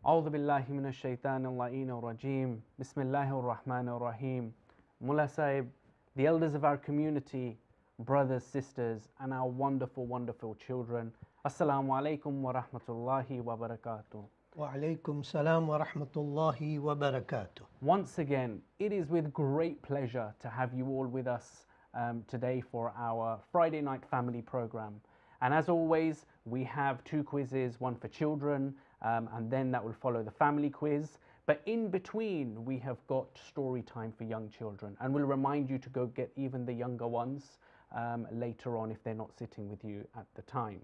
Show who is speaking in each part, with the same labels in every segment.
Speaker 1: أعوذ بالله من الشيطان اللعين الرجيم بسم الله الرحمن الرحيم. Mullah Sahib, the elders of our community, brothers, sisters, and our wonderful children, Assalamu alaikum wa rahmatullahi wa barakatuh.
Speaker 2: Wa alaikum salam wa rahmatullahi wa barakatuh.
Speaker 1: Once again, it is with great pleasure to have you all with us today for our Friday night family program. And as always, we have two quizzes, one for children, and then that will follow the family quiz. But in between, we have got story time for young children, and we'll remind you to go get even the younger ones later on if they're not sitting with you at the time.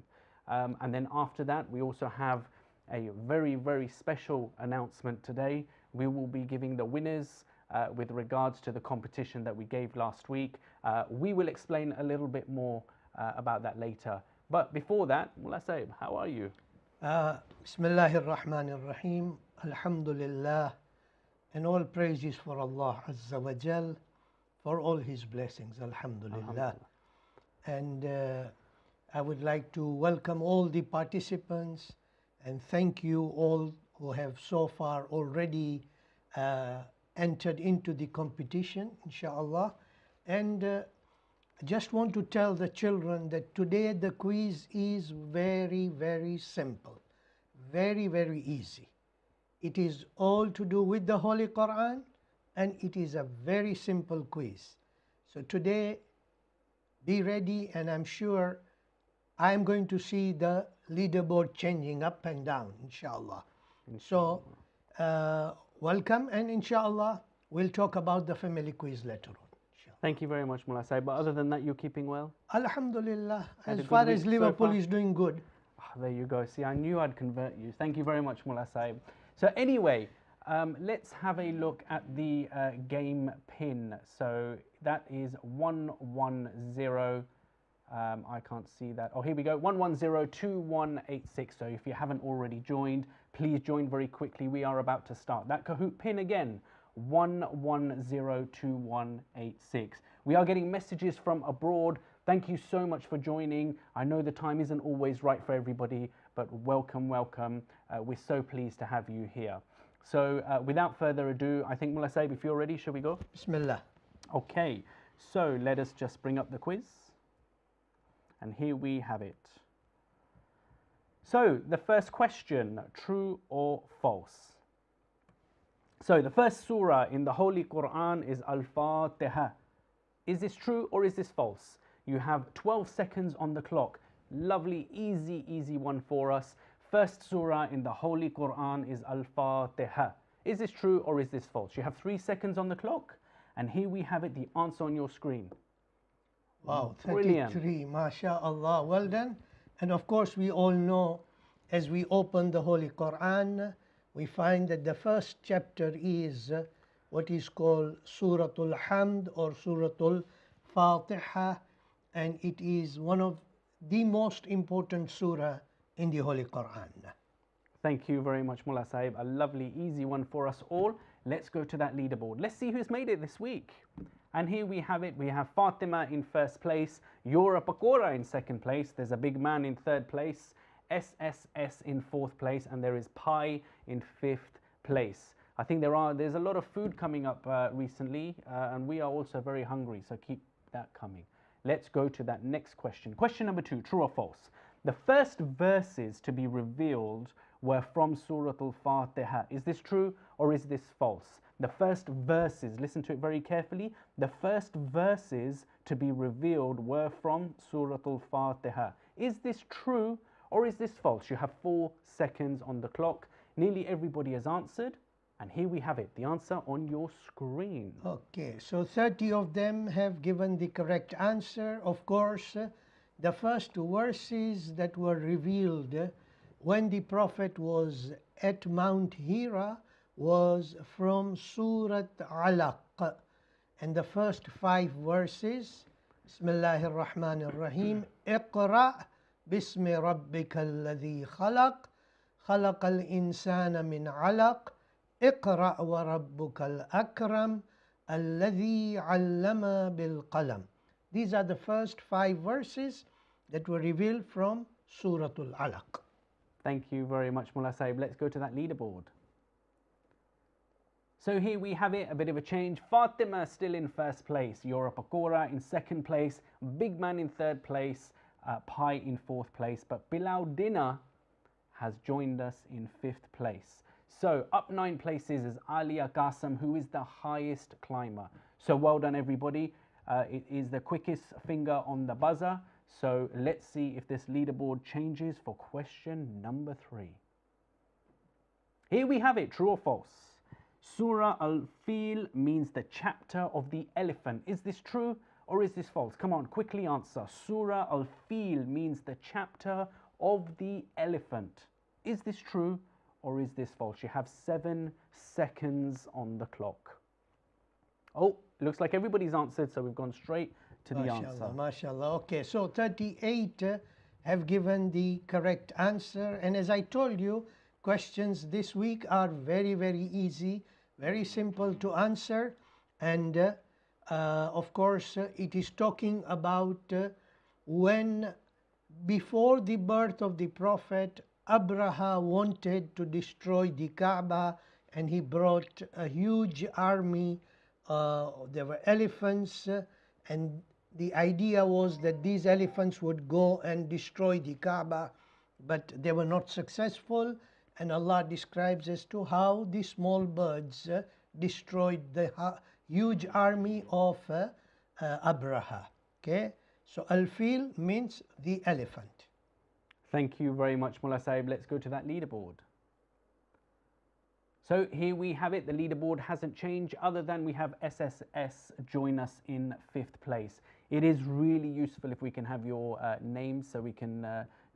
Speaker 1: And then after that, we also have a very special announcement today. We will be giving the winners with regards to the competition that we gave last week. We will explain a little bit more about that later. But before that, Mullah Sahib, how are you?
Speaker 2: Bismillahir Rahmanir Rahim. Alhamdulillah. And all praises for Allah Azza wa Jal for all His blessings. Alhamdulillah. And I would like to welcome all the participants and thank you all who have so far already entered into the competition, inshallah. And I just want to tell the children that today the quiz is very simple, very easy. It is all to do with the Holy Quran, and it is a very simple quiz. So today, be ready, and I'm sure I'm going to see the leaderboard changing up and down, inshallah. So, welcome, and inshallah, we'll talk about the family quiz later on.
Speaker 1: Thank you very much, Mullah Sahib. But other than that, you're keeping well?
Speaker 2: Alhamdulillah. As far as Liverpool is doing good.
Speaker 1: There you go. See, I knew I'd convert you. Thank you very much, Mullah Sahib. So anyway, let's have a look at the game pin. So that is 110. I can't see that. Oh, here we go. 1102186. So if you haven't already joined, please join very quickly. We are about to start. That Kahoot pin again. 1102186. We are getting messages from abroad. Thank you so much for joining. I know the time isn't always right for everybody, but welcome. We're so pleased to have you here. So without further ado, I think Mullah Sahib, if you're ready, shall we go?
Speaker 2: Bismillah.
Speaker 1: Okay, so let us just bring up the quiz. And here we have it. So the first question, true or false? So the first surah in the Holy Quran is Al-Fatiha. Is this true or is this false? You have 12 seconds on the clock. Lovely, easy one for us. First surah in the Holy Quran is Al-Fatiha. Is this true or is this false? You have 3 seconds on the clock. And here we have it, the answer on your screen.
Speaker 2: Wow, 33,
Speaker 1: brilliant.
Speaker 2: MashaAllah, well done. And of course we all know, as we open the Holy Quran, we find that the first chapter is what is called Suratul Hamd or Suratul Fatiha, and it is one of the most important surah in the Holy Quran.
Speaker 1: Thank you very much, Mullah Sahib. A lovely, easy one for us all. Let's go to that leaderboard. Let's see who's made it this week. And here we have it. We have Fatima in first place, Yura Pakora in second place, there's a big man in third place, SSS in fourth place, and there is Pi in fifth place. I think there's a lot of food coming up recently, and we are also very hungry, so keep that coming. Let's go to that next question. Question number 2, true or false? The first verses to be revealed were from Surah Al-Fatiha. Is this true or is this false? The first verses, listen to it very carefully. The first verses to be revealed were from Surah Al-Fatiha. Is this true or is this false? You have 4 seconds on the clock. Nearly everybody has answered. And here we have it, the answer on your screen.
Speaker 2: Okay, so 30 of them have given the correct answer. Of course, the first verses that were revealed when the Prophet was at Mount Hira was from Surah Alaq. And the first 5 verses, Bismillahir Rahmanir Rahim, Iqra' Bismi Rabbika alladhi khalaq, Khalaqal insana min alaq, Iqra' wa Rabbukal Akram, Alladhi 'allama bil qalam. These are the first 5 verses that were revealed from Suratul Alaq.
Speaker 1: Thank you very much, Mullah Sahib. Let's go to that leaderboard. So here we have it, a bit of a change. Fatima still in first place, Yura Pakora in second place, Big Man in third place, Pi in fourth place, but Pilau Dinner has joined us in fifth place. So up 9 places is Alia Qasim, who is the highest climber. So well done everybody. It is the quickest finger on the buzzer. So let's see if this leaderboard changes for question number 3. Here we have it, true or false? Surah Al-Fil means the chapter of the elephant. Is this true or is this false? Come on, quickly answer. Surah Al-Fil means the chapter of the elephant. Is this true or is this false? You have 7 seconds on the clock. Oh, it looks like everybody's answered, so we've gone straight to the answer.
Speaker 2: MashaAllah. Okay, so 38 have given the correct answer. And as I told you, questions this week are very, very easy, very simple to answer. And of course, it is talking about when, before the birth of the Prophet, Abraha wanted to destroy the Kaaba, and he brought a huge army. There were elephants, and the idea was that these elephants would go and destroy the Kaaba, but they were not successful. And Allah describes as to how the small birds destroyed the huge army of Abraha. Okay, so Al-Fil means the elephant.
Speaker 1: Thank you very much, Mullah Sahib. Let's go to that leaderboard. So here we have it. The leaderboard hasn't changed other than we have SSS join us in 5th place. It is really useful if we can have your names so we can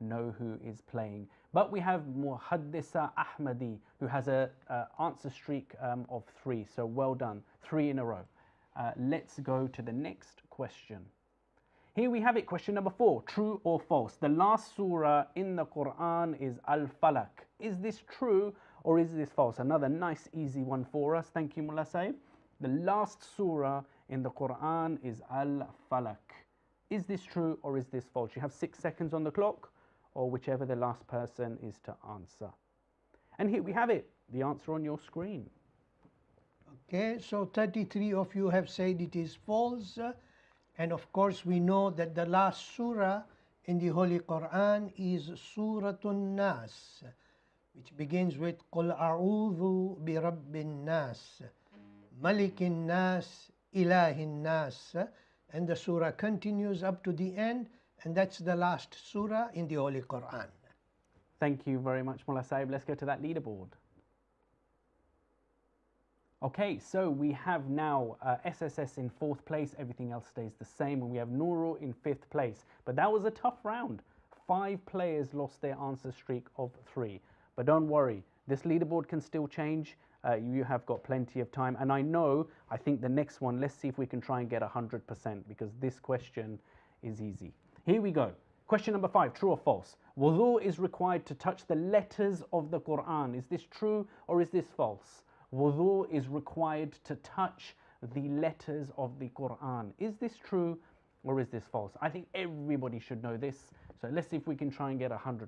Speaker 1: know who is playing. But we have Muhaddisa Ahmadi, who has a answer streak of 3. So well done, 3 in a row. Let's go to the next question. Here we have it, question number 4, true or false? The last surah in the Quran is Al-Falaq. Is this true or is this false? Another nice easy one for us. Thank you, Mullah Sahib. The last surah in the Quran is Al-Falaq. Is this true or is this false? You have 6 seconds on the clock, or whichever the last person is to answer. And here we have it, the answer on your screen.
Speaker 2: Okay, so 33 of you have said it is false. And of course, we know that the last surah in the Holy Quran is Suratun Nas, which begins with Qul a'udhu bi Rabbin Nas, Malikin Nas, Ilahin Nas. And the surah continues up to the end, and that's the last surah in the Holy Quran.
Speaker 1: Thank you very much, Mullah Sahib. Let's go to that leaderboard. Okay, so we have now SSS in 4th place, everything else stays the same, and we have Nuru in 5th place. But that was a tough round. 5 players lost their answer streak of 3. But don't worry, this leaderboard can still change. You have got plenty of time. And I think the next one, let's see if we can try and get 100%, because this question is easy. Here we go. Question number 5, true or false? Wudu is required to touch the letters of the Quran. Is this true or is this false? Wudu is required to touch the letters of the Quran. Is this true or is this false? I think everybody should know this. So let's see if we can try and get 100%.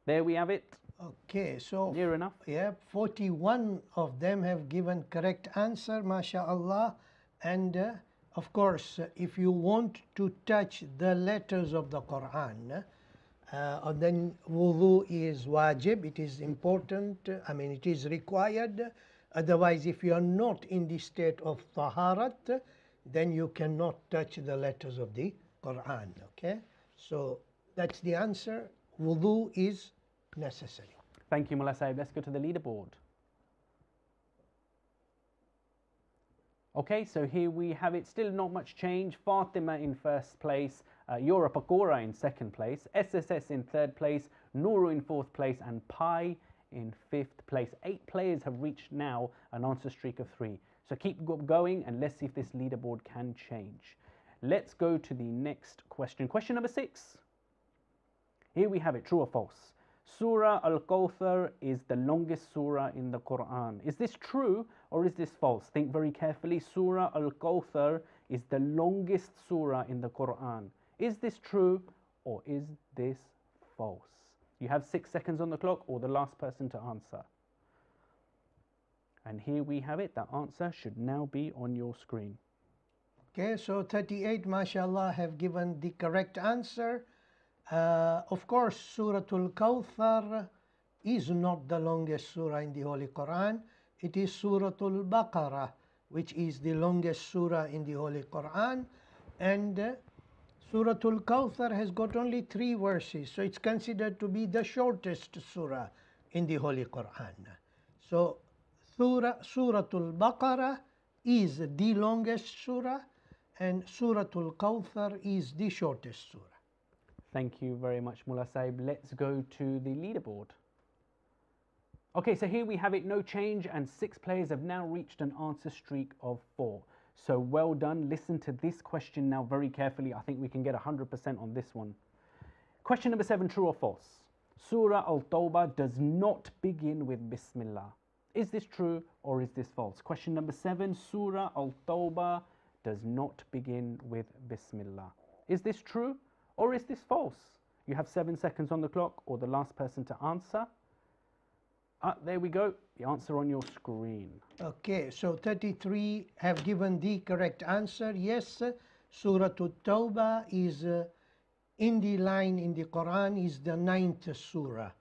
Speaker 1: There we have it.
Speaker 2: Okay, so
Speaker 1: near enough.
Speaker 2: Yeah, 41 of them have given correct answer, mashallah. And of course, if you want to touch the letters of the Quran, then wudu is wajib, it is important, it is required. Otherwise, if you are not in the state of taharat, then you cannot touch the letters of the Quran, okay? So that's the answer. Wudu is necessary.
Speaker 1: Thank you, Mullah Sahib. Let's go to the leaderboard. Okay, so here we have it. Still not much change. Fatima in 1st place, Yura Pakora in 2nd place, SSS in 3rd place, Nuru in 4th place, and Pi in 5th place. 8 players have reached now an answer streak of 3. So keep going and let's see if this leaderboard can change. Let's go to the next question. Question number 6. Here we have it, true or false? Surah Al-Kawthar is the longest surah in the Quran. Is this true or is this false? Think very carefully. Surah Al-Kawthar is the longest surah in the Quran. Is this true or is this false? You have 6 seconds on the clock, or the last person to answer. And here we have it. That answer should now be on your screen.
Speaker 2: Okay, so 38, mashallah, have given the correct answer. Of course, Surah Al-Kawthar is not the longest surah in the Holy Quran. It is Surah Al-Baqarah, which is the longest surah in the Holy Quran. And Surah Al-Kawthar has got only 3 verses, so it's considered to be the shortest surah in the Holy Quran. So Surah Al-Baqarah is the longest surah, and Surah Al-Kawthar is the shortest surah.
Speaker 1: Thank you very much, Mullah Sahib. Let's go to the leaderboard. Okay, so here we have it, no change, and 6 players have now reached an answer streak of 4. So well done. Listen to this question now very carefully. I think we can get 100% on this one. Question number 7, true or false? Surah Al-Tawbah does not begin with Bismillah. Is this true or is this false? Question number 7, Surah Al-Tawbah does not begin with Bismillah. Is this true or is this false? You have 7 seconds on the clock, or the last person to answer. There we go. The answer on your screen.
Speaker 2: Okay, so 33 have given the correct answer. Yes, Surah At-Tawbah is in the line in the Quran is the 9th surah,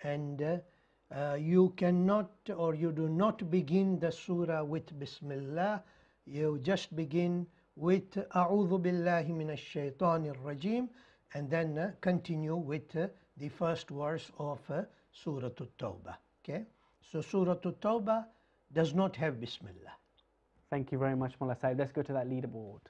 Speaker 2: and you cannot, or you do not begin the surah with Bismillah. You just begin with A'udhu Billahi Minash Shaitanir Rajim, and then continue with the first verse of Surah At-Tawbah. Okay, so Surah At-Tawbah does not have Bismillah.
Speaker 1: Thank you very much, Mullah Sahib. Let's go to that leaderboard.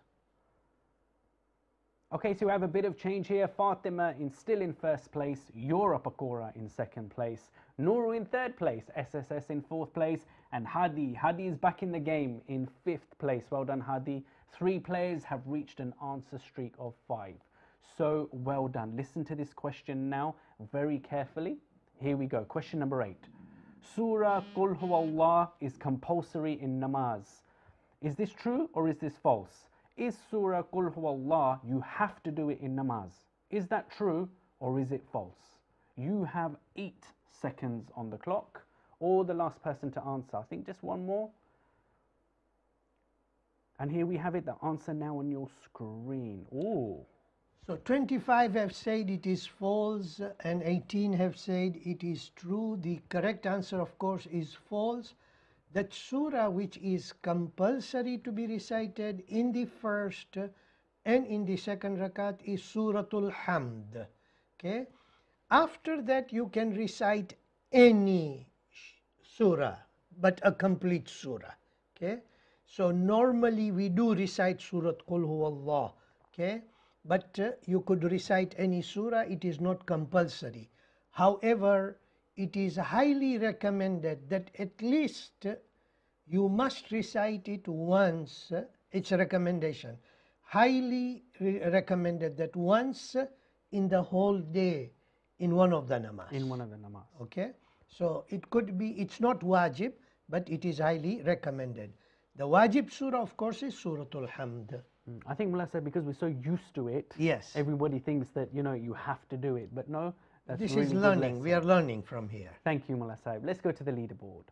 Speaker 1: Okay, so we have a bit of change here. Fatima still in first place, Europe Akora in second place, Nuru in third place, SSS in fourth place, and Hadi. Hadi is back in the game in 5th place. Well done, Hadi. 3 players have reached an answer streak of 5. So well done. Listen to this question now very carefully. Here we go. Question number 8. Surah Qul Huwallah is compulsory in namaz. Is this true or is this false? Is Surah Qul Huwallah, you have to do it in namaz? Is that true or is it false? You have 8 seconds on the clock, or the last person to answer. I think just one more. And here we have it, the answer now on your screen. Ooh.
Speaker 2: So 25 have said it is false and 18 have said it is true. The correct answer, of course, is false. That surah which is compulsory to be recited in the first and in the second rakat is Suratul Hamd. Okay. After that you can recite any surah, but a complete surah. Okay. So normally we do recite Surat Qul Huwallah. Okay. But you could recite any surah, it is not compulsory. However, it is highly recommended that at least you must recite it once. It's a recommendation. Highly recommended that once in the whole day in one of the namaz.
Speaker 1: In one of the namaz.
Speaker 2: Okay? So it could be, it's not wajib, but it is highly recommended. The wajib surah, of course, is Suratul Hamd.
Speaker 1: I think Mullah said because we're so used to it,
Speaker 2: yes,
Speaker 1: everybody thinks that, you know, you have to do it. But no, that's
Speaker 2: this
Speaker 1: really
Speaker 2: is
Speaker 1: good
Speaker 2: learning.
Speaker 1: lesson.
Speaker 2: We are learning from here.
Speaker 1: Thank you, Mullah Sahib. Let's go to the leaderboard.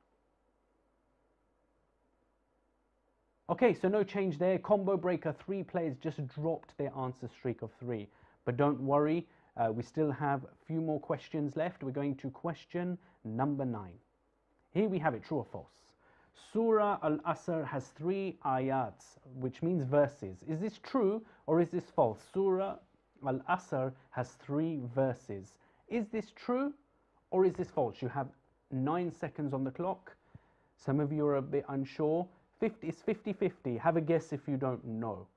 Speaker 1: Okay, so no change there. Combo breaker, 3 players just dropped their answer streak of 3. But don't worry, we still have a few more questions left. We're going to question number 9. Here we have it, true or false? Surah al-Asr has 3 ayats, which means verses. Is this true or is this false? Surah al-Asr has 3 verses. Is this true or is this false? You have 9 seconds on the clock. Some of you are a bit unsure. It's 50-50. Have a guess if you don't know.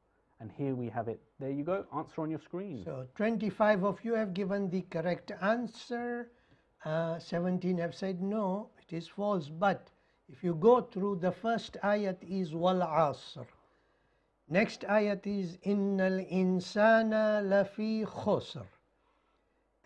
Speaker 1: And here we have it. There you go. Answer on your screen.
Speaker 2: So 25 of you have given the correct answer. 17 have said no, it is false. But if you go through, the first ayat is wal asr. Next ayat is innal insana lafi khusr.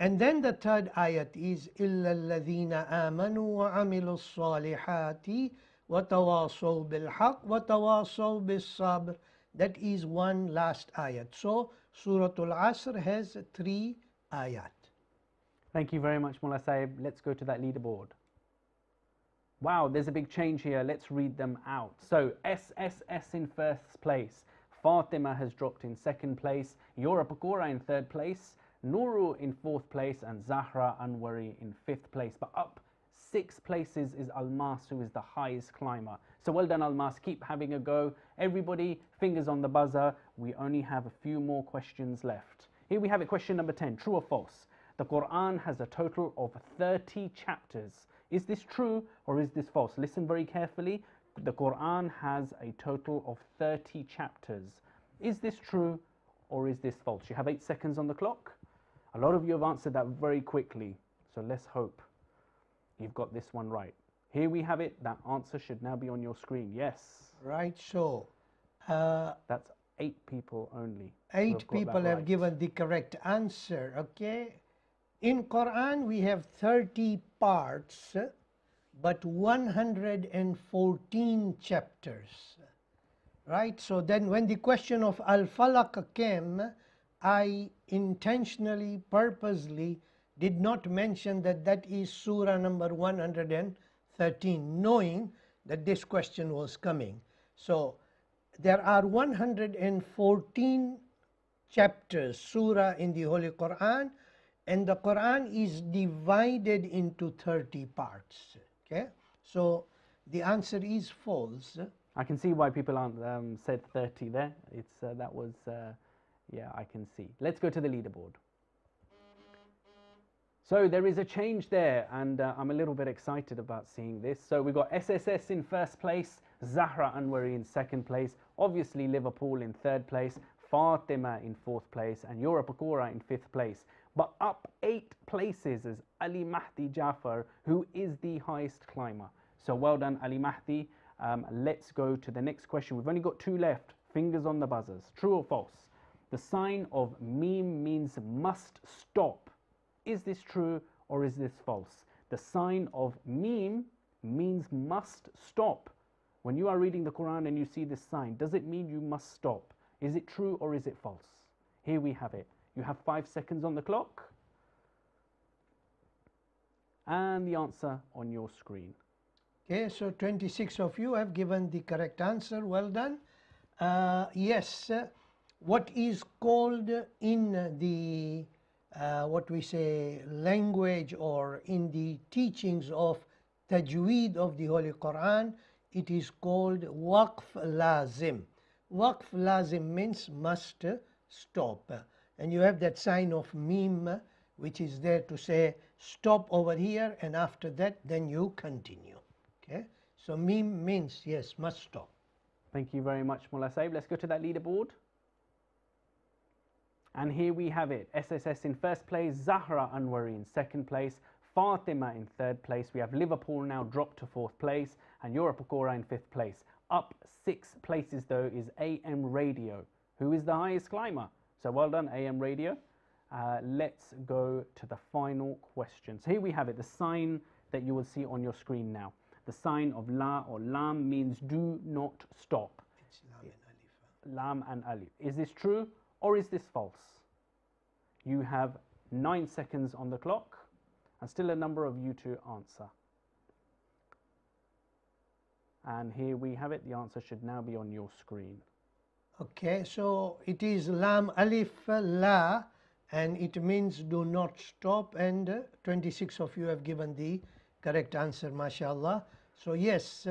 Speaker 2: And then the third ayat is illa alladhina amanu wa amilu salihati wa tawasaw bil haqq wa tawasaw bis sabr. That is one last ayat. So Suratul Asr has 3 ayat.
Speaker 1: Thank you very much, Mullah Sahib. Let's go to that leaderboard. Wow, there's a big change here. Let's read them out. So SSS in first place. Fatima has dropped in second place. Yura Pakora in third place. Nuru in fourth place. And Zahra Anwari in fifth place. But up 6 places is Almas, who is the highest climber. So well done, Almas. Keep having a go. Everybody, fingers on the buzzer. We only have a few more questions left. Here we have it. Question number 10. True or false? The Quran has a total of 30 chapters. Is this true or is this false? Listen very carefully. The Quran has a total of 30 chapters. Is this true or is this false? You have 8 seconds on the clock. A lot of you have answered that very quickly. So let's hope you've got this one right. Here we have it. That answer should now be on your screen. Yes.
Speaker 2: Right, so
Speaker 1: that's 8 people only.
Speaker 2: 8 people have given the correct answer, okay? In Quran we have 30 parts, but 114 chapters, right? So then when the question of Al-Falaq came, I intentionally, purposely did not mention that that is surah number 113, knowing that this question was coming. So there are 114 chapters, surah in the Holy Quran, and the Quran is divided into 30 parts. Okay, so the answer is false.
Speaker 1: I can see why people aren't said 30 there. It's that was yeah, I can see. Let's go to the leaderboard. So there is a change there, and I'm a little bit excited about seeing this. So we've got SSS in first place, Zahra Anwari in second place, obviously Liverpool in third place, Fatima in fourth place, and Yura Pakora in fifth place. But up 8 places is Ali Mahdi Jafar, who is the highest climber. So well done, Ali Mahdi. Let's go to the next question. We've only got 2 left. Fingers on the buzzers. True or false? The sign of meme means must stop. Is this true or is this false? The sign of meme means must stop. When you are reading the Quran and you see this sign, does it mean you must stop? Is it true or is it false? Here we have it. You have 5 seconds on the clock. And the answer on your screen.
Speaker 2: Okay, so 26 of you have given the correct answer. Well done. Yes, what is called in the what we say language or in the teachings of tajweed of the Holy Quran, it is called waqf lazim. Waqf lazim means must stop, and you have that sign of meme which is there to say stop over here, and after that then you continue. Okay, so meme means yes, must stop.
Speaker 1: Thank you very much, Mullah Saib. Let's go to that leaderboard. And here we have it. SSS in first place, Zahra Anwari in second place, Fatima in third place. We have Liverpool now dropped to fourth place, and Yura Pakora in fifth place. Up 6 places though is AM Radio, who is the highest climber. So well done, AM Radio. Let's go to the final question. So here we have it, the sign that you will see on your screen now. The sign of La or Lam means do not stop.
Speaker 2: It's Lam and Alif.
Speaker 1: Lam and Alif. Is this true or is this false? You have 9 seconds on the clock and still a number of you to answer. And here we have it. The answer should now be on your screen.
Speaker 2: Okay, so it is Lam Alif La, and it means do not stop, and 26 of you have given the correct answer, mashallah. So yes,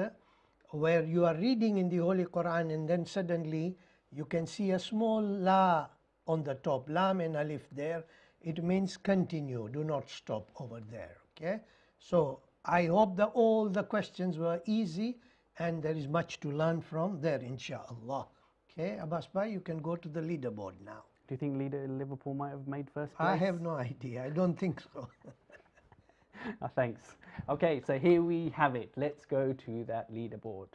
Speaker 2: where you are reading in the Holy Quran and then suddenly you can see a small La on the top, Lam and Alif there, it means continue, do not stop over there. Okay, so I hope that all the questions were easy and there is much to learn from there, inshallah. Okay, Abbas Bhai, you can go to the leaderboard now.
Speaker 1: Do you think Liverpool might have made first place?
Speaker 2: I have no idea. I don't think so.
Speaker 1: Thanks. Okay, so here we have it. Let's go to that leaderboard.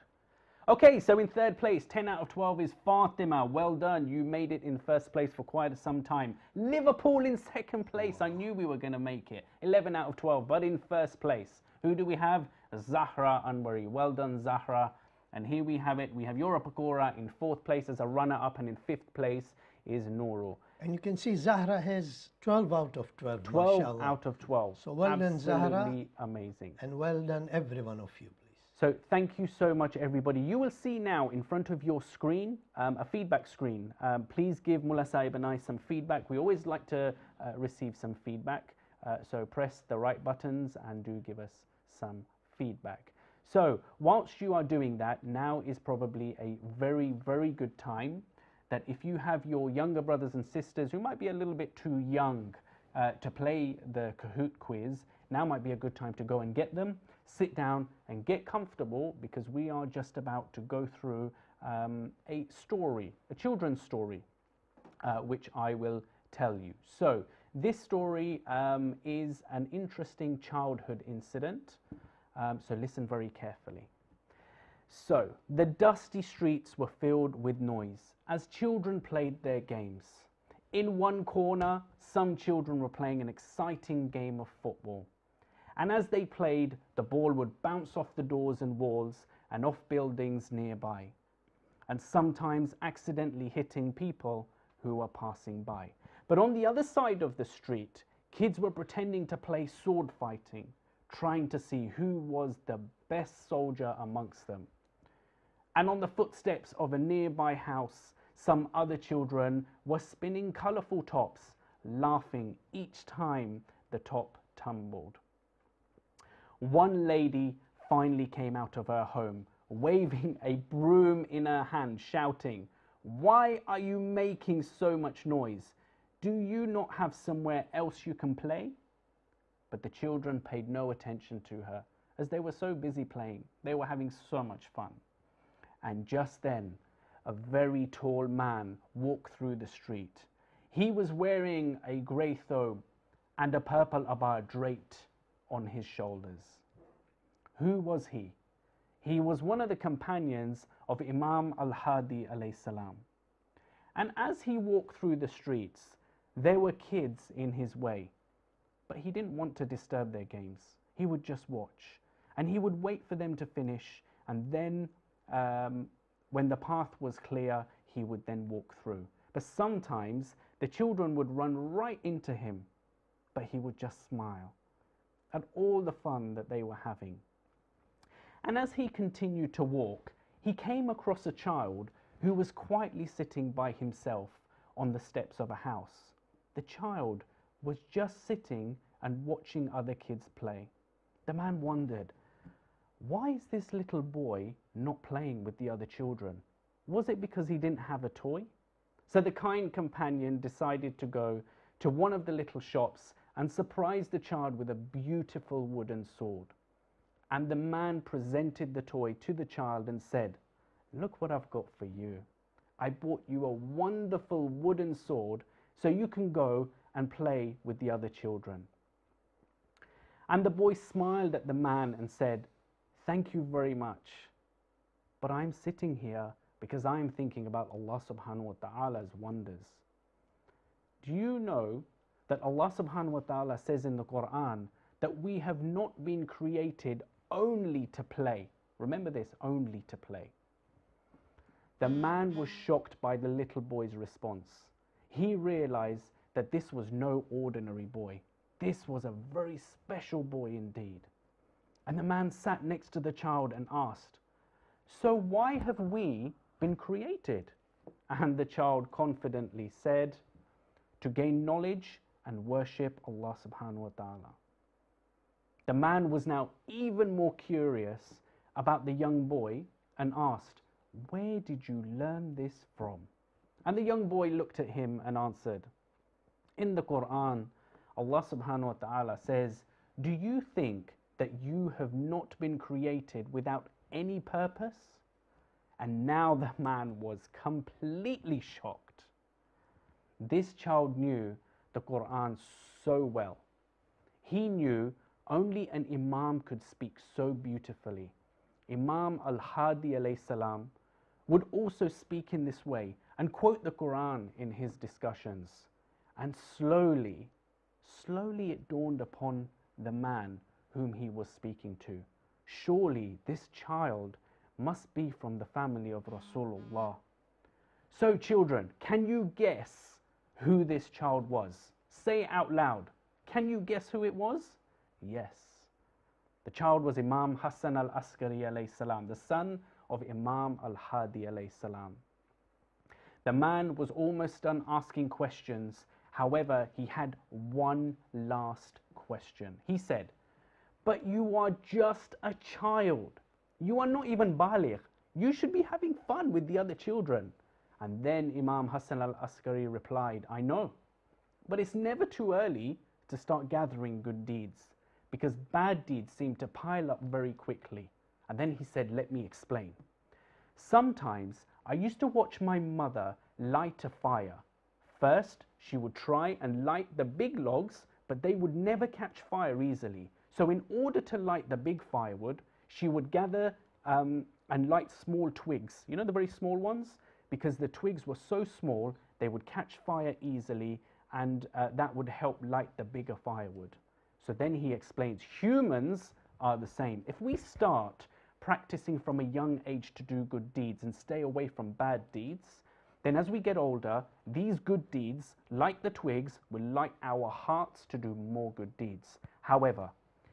Speaker 1: Okay, so in third place, 10 out of 12 is Fatima. Well done. You made it in first place for quite some time. Liverpool in second place. I knew we were going to make it. 11 out of 12, but in first place. Who do we have? Zahra Anwari. Well done, Zahra. And here we have it. We have Yura Pakora in fourth place as a runner-up, and in fifth place is Nuru.
Speaker 2: And you can see Zahra has 12 out of 12.
Speaker 1: 12
Speaker 2: mashallah.
Speaker 1: Out of 12.
Speaker 2: So well done, Zahra.
Speaker 1: Absolutely amazing.
Speaker 2: And well done, every one of you, please.
Speaker 1: So thank you so much, everybody. You will see now in front of your screen a feedback screen. Please give Mullah Saib and I some feedback. We always like to receive some feedback. So press the right buttons and do give us some feedback. So whilst you are doing that, now is probably a very, very good time that if you have your younger brothers and sisters who might be a little bit too young to play the Kahoot quiz, now might be a good time to go and get them, sit down and get comfortable, because we are just about to go through a story, a children's story, which I will tell you. So this story is an interesting childhood incident, so listen very carefully. So the dusty streets were filled with noise as children played their games. In one corner, some children were playing an exciting game of football. And as they played, the ball would bounce off the doors and walls and off buildings nearby, and sometimes accidentally hitting people who were passing by. But on the other side of the street, kids were pretending to play sword fighting, trying to see who was the best soldier amongst them. And on the footsteps of a nearby house, some other children were spinning colourful tops, laughing each time the top tumbled. One lady finally came out of her home, waving a broom in her hand, shouting, "Why are you making so much noise? Do you not have somewhere else you can play?" But the children paid no attention to her, as they were so busy playing. They were having so much fun. And just then, a very tall man walked through the street. He was wearing a grey thobe and a purple abaya draped on his shoulders. Who was he? He was one of the companions of Imam al-Hadi alayhi salam. And as he walked through the streets, there were kids in his way. But he didn't want to disturb their games. He would just watch. And he would wait for them to finish. And then when the path was clear, he would then walk through. But sometimes the children would run right into him, but he would just smile at all the fun that they were having. And as he continued to walk, he came across a child who was quietly sitting by himself on the steps of a house. The child was just sitting and watching other kids play. The man wondered, why is this little boy not playing with the other children? Was it because he didn't have a toy? So the kind companion decided to go to one of the little shops and surprise the child with a beautiful wooden sword. And the man presented the toy to the child and said, "Look what I've got for you. I bought you a wonderful wooden sword so you can go and play with the other children." And the boy smiled at the man and said, "Thank you very much, but I'm sitting here because I'm thinking about Allah subhanahu wa ta'ala's wonders." Do you know that Allah subhanahu wa ta'ala says in the Quran that we have not been created only to play? Remember this, only to play. The man was shocked by the little boy's response. He realized that this was no ordinary boy. This was a very special boy indeed. And the man sat next to the child and asked, "So why have we been created?" And the child confidently said, "To gain knowledge and worship Allah subhanahu wa ta'ala." The man was now even more curious about the young boy and asked, "Where did you learn this from?" And the young boy looked at him and answered, "In the Quran, Allah subhanahu wa ta'ala says, 'Do you think that you have not been created without any purpose?'" And now the man was completely shocked. This child knew the Quran so well. He knew only an Imam could speak so beautifully. Imam al-Hadi alayhi salam would also speak in this way and quote the Quran in his discussions. And slowly it dawned upon the man whom he was speaking to. Surely this child must be from the family of Rasulullah. So children, can you guess who this child was? Say it out loud. Can you guess who it was? Yes. The child was Imam Hassan al-Askari alayhi salam, the son of Imam al-Hadi alayhi salam. The man was almost done asking questions. However, he had one last question. He said, "But you are just a child. You are not even baligh. You should be having fun with the other children." And then Imam Hassan al-Askari replied, "I know, but it's never too early to start gathering good deeds, because bad deeds seem to pile up very quickly." And then he said, "Let me explain. Sometimes I used to watch my mother light a fire. First, she would try and light the big logs, but they would never catch fire easily. So in order to light the big firewood, she would gather and light small twigs, you know, the very small ones, because the twigs were so small, they would catch fire easily, and that would help light the bigger firewood." So then he explains, humans are the same. If we start practicing from a young age to do good deeds and stay away from bad deeds, then as we get older, these good deeds, like the twigs, will light our hearts to do more good deeds. However,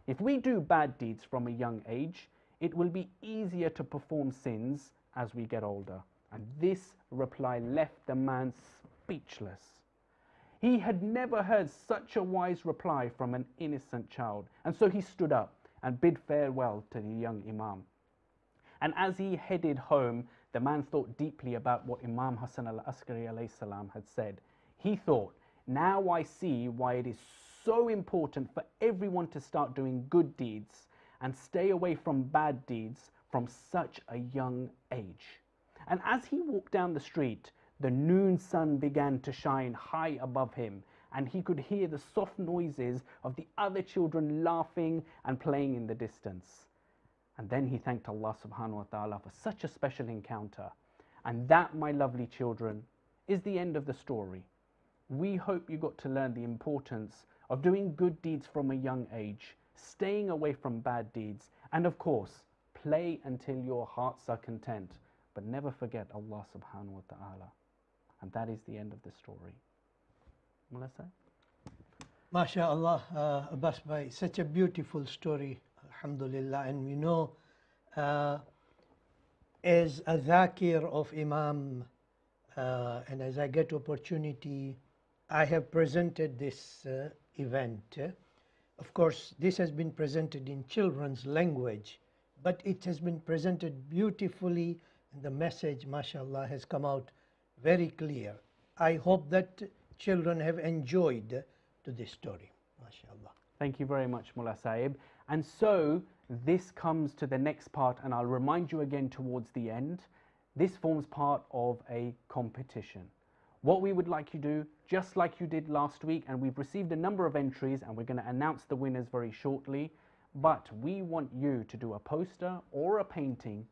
Speaker 1: if we do bad deeds from a young age, it will be easier to perform sins as we get older. And this reply left the man speechless. He had never heard such a wise reply from an innocent child. And so he stood up and bid farewell to the young Imam. And as he headed home, the man thought deeply about what Imam Hassan al-Askari alayhi salam had said. He thought, now I see why it is so important for everyone to start doing good deeds and stay away from bad deeds from such a young age. And as he walked down the street, the noon sun began to shine high above him, and he could hear the soft noises of the other children laughing and playing in the distance. And then he thanked Allah subhanahu wa ta'ala for such a special encounter. And that, my lovely children, is the end of the story. We hope you got to learn the importance of doing good deeds from a young age, staying away from bad deeds, and of course, play until your hearts are content. But never forget Allah subhanahu wa ta'ala. And that is the end of the story. Mullah sir?
Speaker 2: MashaAllah, Abbas bhai, such a beautiful story, alhamdulillah. And we know, as a dhakir of Imam, and as I get opportunity, I have presented this event. Of course, this has been presented in children's language, but it has been presented beautifully, and the message, mashallah, has come out very clear. I hope that children have enjoyed to this story, mashallah.
Speaker 1: Thank you very much, Mullah Sahib. And so this comes to the next part, and I'll remind you again towards the end. This forms part of a competition. What we would like you to do, just like you did last week, and we've received a number of entries, and we're going to announce the winners very shortly, but we want you to do a poster or a painting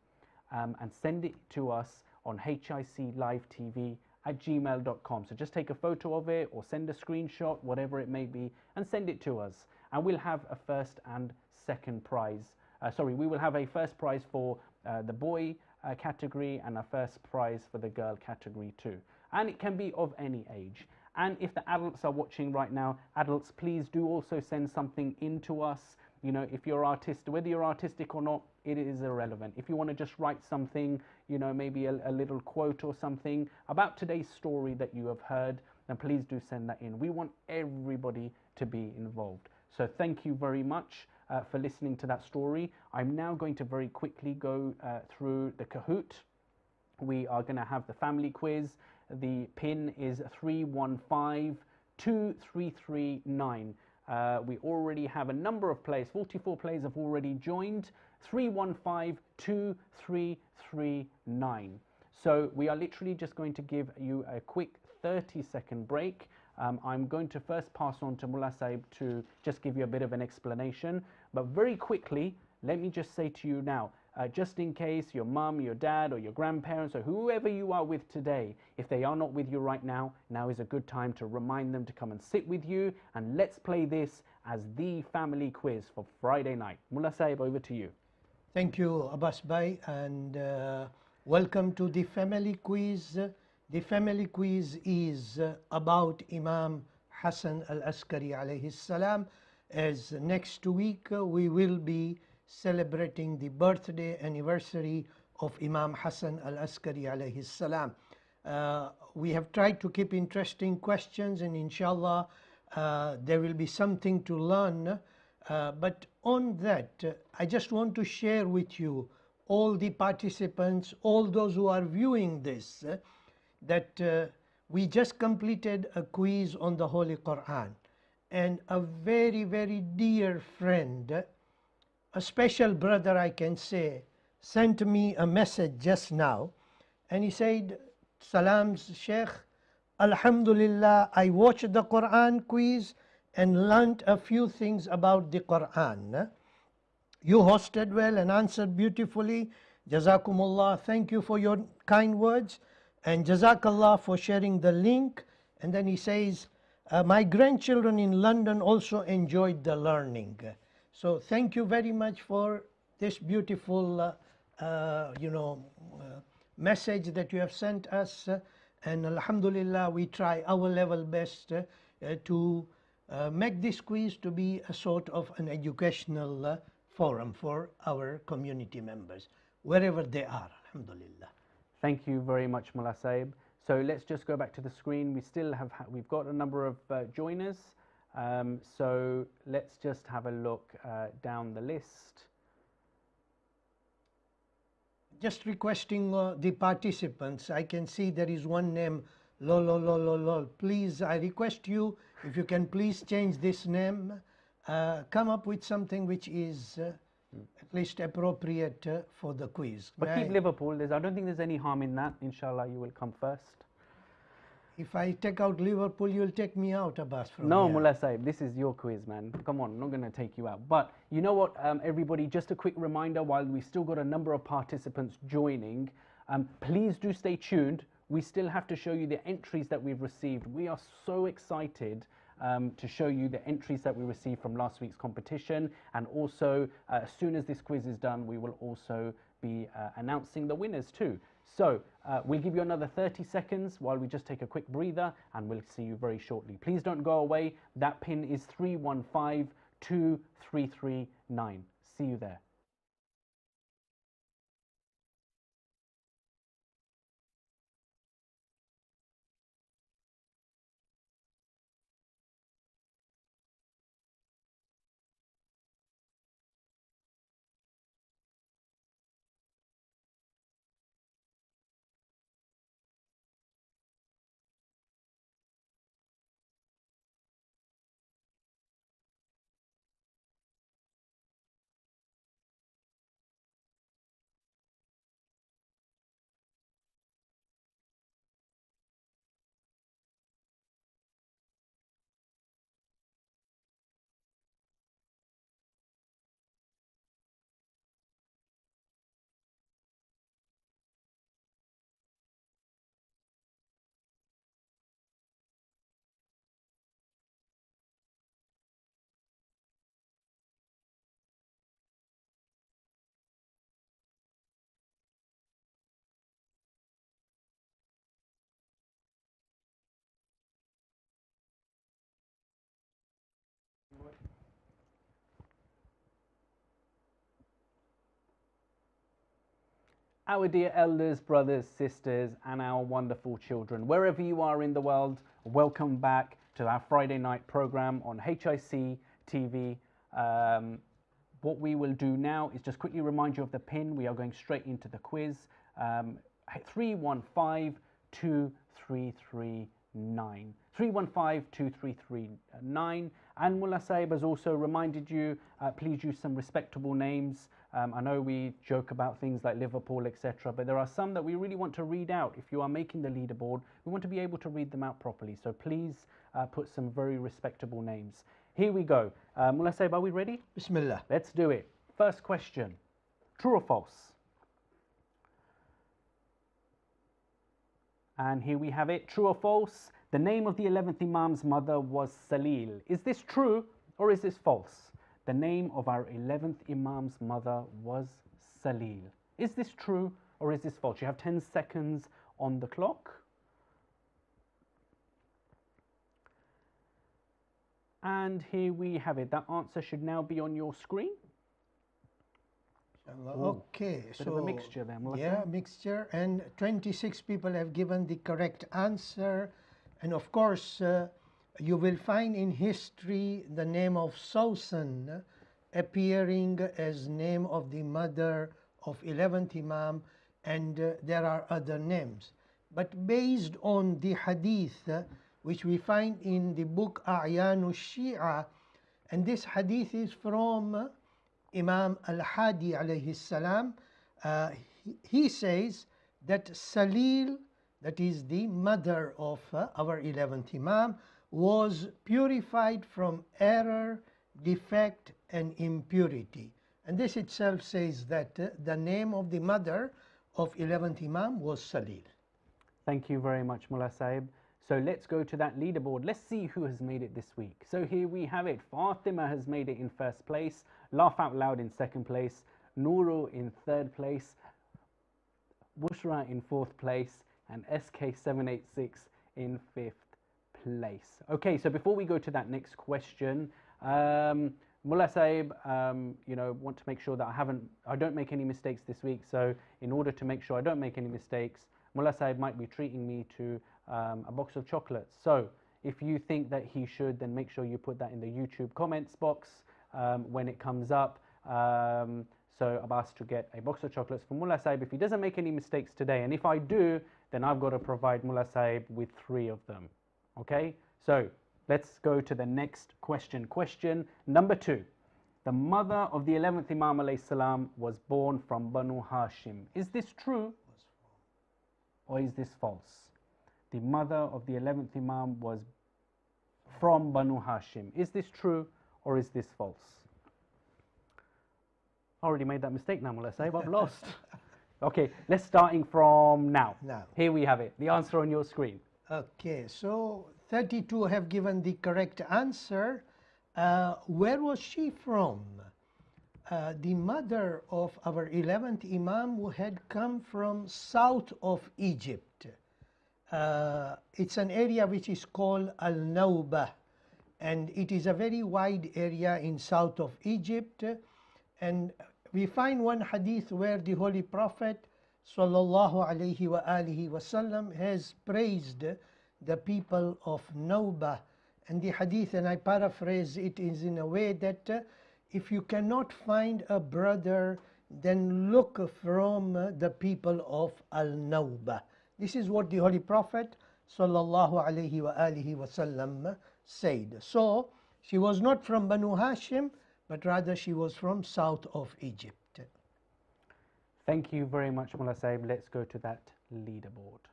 Speaker 1: and send it to us on hiclivetv@gmail.com. So just take a photo of it or send a screenshot, whatever it may be, and send it to us. And we'll have a first and second prize. We will have a first prize for the boy category and a first prize for the girl category too. And it can be of any age. And if the adults are watching right now, adults, please do also send something in to us. You know, if you're artistic, whether you're artistic or not, it is irrelevant. If you want to just write something, you know, maybe a little quote or something about today's story that you have heard, then please do send that in. We want everybody to be involved. So thank you very much for listening to that story. I'm now going to very quickly go through the Kahoot. We are going to have the family quiz. The pin is 31523339. We already have a number of players. 44 players have already joined. 31523339. So we are literally just going to give you a quick 30-second break. I'm going to first pass on to Mullah Sahib to just give you a bit of an explanation. But very quickly, let me just say to you now, just in case your mum, your dad, or your grandparents, or whoever you are with today, if they are not with you right now, now is a good time to remind them to come and sit with you, and let's play this as the family quiz for Friday night. Mullah Sahib, over to you.
Speaker 2: Thank you, Abbas bhai, and welcome to the family quiz. The family quiz is about Imam Hassan al-Askari alayhi salam, as next week we will be celebrating the birthday anniversary of Imam Hassan al-Askari alayhi salam. We have tried to keep interesting questions, and inshallah there will be something to learn. But on that, I just want to share with you, all the participants, all those who are viewing this, that we just completed a quiz on the Holy Quran, and a very, very dear friend, a special brother I can say, sent me a message just now, and he said, "Salams Sheikh, Alhamdulillah, I watched the Quran quiz and learnt a few things about the Quran. You hosted well and answered beautifully. Jazakumullah. Thank you for your kind words, and Jazakallah for sharing the link." And then he says, "My grandchildren in London also enjoyed the learning." So thank you very much for this beautiful message that you have sent us, and Alhamdulillah, we try our level best to make this quiz to be a sort of an educational forum for our community members, wherever they are, Alhamdulillah.
Speaker 1: Thank you very much, Mullah Saib. So let's just go back to the screen. We've got a number of joiners. So let's just have a look down the list.
Speaker 2: Just requesting the participants. I can see there is one name, lol. Please, I request you, if you can please change this name, come up with something which is at least appropriate for the quiz.
Speaker 1: But keep Liverpool. I don't think there's any harm in that. Inshallah, you will come first.
Speaker 2: If I take out Liverpool, you'll take me out, Abbas, from
Speaker 1: No,
Speaker 2: here.
Speaker 1: Mullah Saib, this is your quiz, man. Come on, I'm not going to take you out. But you know what, everybody, just a quick reminder, while we still got a number of participants joining, please do stay tuned. We still have to show you the entries that we've received. We are so excited to show you the entries that we received from last week's competition. And also, as soon as this quiz is done, we will also be announcing the winners too. So we'll give you another 30 seconds while we just take a quick breather, and we'll see you very shortly. Please don't go away. That pin is 31523339. See you there. Our dear elders, brothers, sisters, and our wonderful children, wherever you are in the world, welcome back to our Friday night program on HICTV. What we will do now is just quickly remind you of the pin. We are going straight into the quiz. 31523339. 31523339. And Mullah Saib has also reminded you, please use some respectable names. I know we joke about things like Liverpool, etc., but there are some that we really want to read out. If you are making the leaderboard, we want to be able to read them out properly. So please put some very respectable names. Here we go. Mullah Saib, are we ready?
Speaker 2: Bismillah.
Speaker 1: Let's do it. First question. True or false? And here we have it. True or false? The name of the 11th Imam's mother was Salil. Is this true or is this false? The name of our 11th Imam's mother was Salil. Is this true or is this false? You have 10 seconds on the clock. And here we have it. That answer should now be on your screen.
Speaker 2: Okay,
Speaker 1: bit of a mixture there, Mullah
Speaker 2: yeah,
Speaker 1: Saib.
Speaker 2: mixture, and 26 people have given the correct answer. And of course, you will find in history the name of Sausan appearing as name of the mother of 11th Imam, and there are other names. But based on the hadith, which we find in the book A'yanu Shia, and this hadith is from Imam al-Hadi alayhi salam, he says that Salil, that is the mother of our 11th Imam, was purified from error, defect and impurity. And this itself says that the name of the mother of 11th Imam was Salil.
Speaker 1: Thank you very much, Mullah Saib. So let's go to that leaderboard. Let's see who has made it this week. So here we have it. Fatima has made it in first place. Laugh Out Loud in second place. Nuru in third place. Bushra in fourth place. And SK786 in fifth place. Okay, so before we go to that next question, Mullah Saib, want to make sure that I don't make any mistakes this week. So in order to make sure I don't make any mistakes, Mullah Saib might be treating me to a box of chocolates. So if you think that he should, then make sure you put that in the YouTube comments box when it comes up. So Abbas to get a box of chocolates for Mullah Saib if he doesn't make any mistakes today. And if I do, then I've got to provide Mullah Saib with 3 of them. Okay, so let's go to the next question. Question number 2. The mother of the 11th Imam alayhi salam was born from Banu Hashim. Is this true or is this false? The mother of the 11th Imam was from Banu Hashim. Is this true or is this false? I already made that mistake now, Mullah Saib. I've lost. Okay, let's starting from now. Here we have it. The answer on your screen.
Speaker 2: Okay, so 32 have given the correct answer. Where was she from? The mother of our 11th Imam had come from south of Egypt. It's an area which is called Al-Nawbah, and it is a very wide area in south of Egypt. And we find one hadith where the Holy Prophet sallallahu alaihi wasallam has praised the people of Nawbah. And the hadith, and I paraphrase it, is in a way that if you cannot find a brother, then look from the people of Al-Nawbah. This is what the Holy Prophet sallallahu alaihi wasallam said. So she was not from Banu Hashim, but rather she was from south of Egypt.
Speaker 1: Thank you very much, Mullah Saib. Let's go to that leaderboard.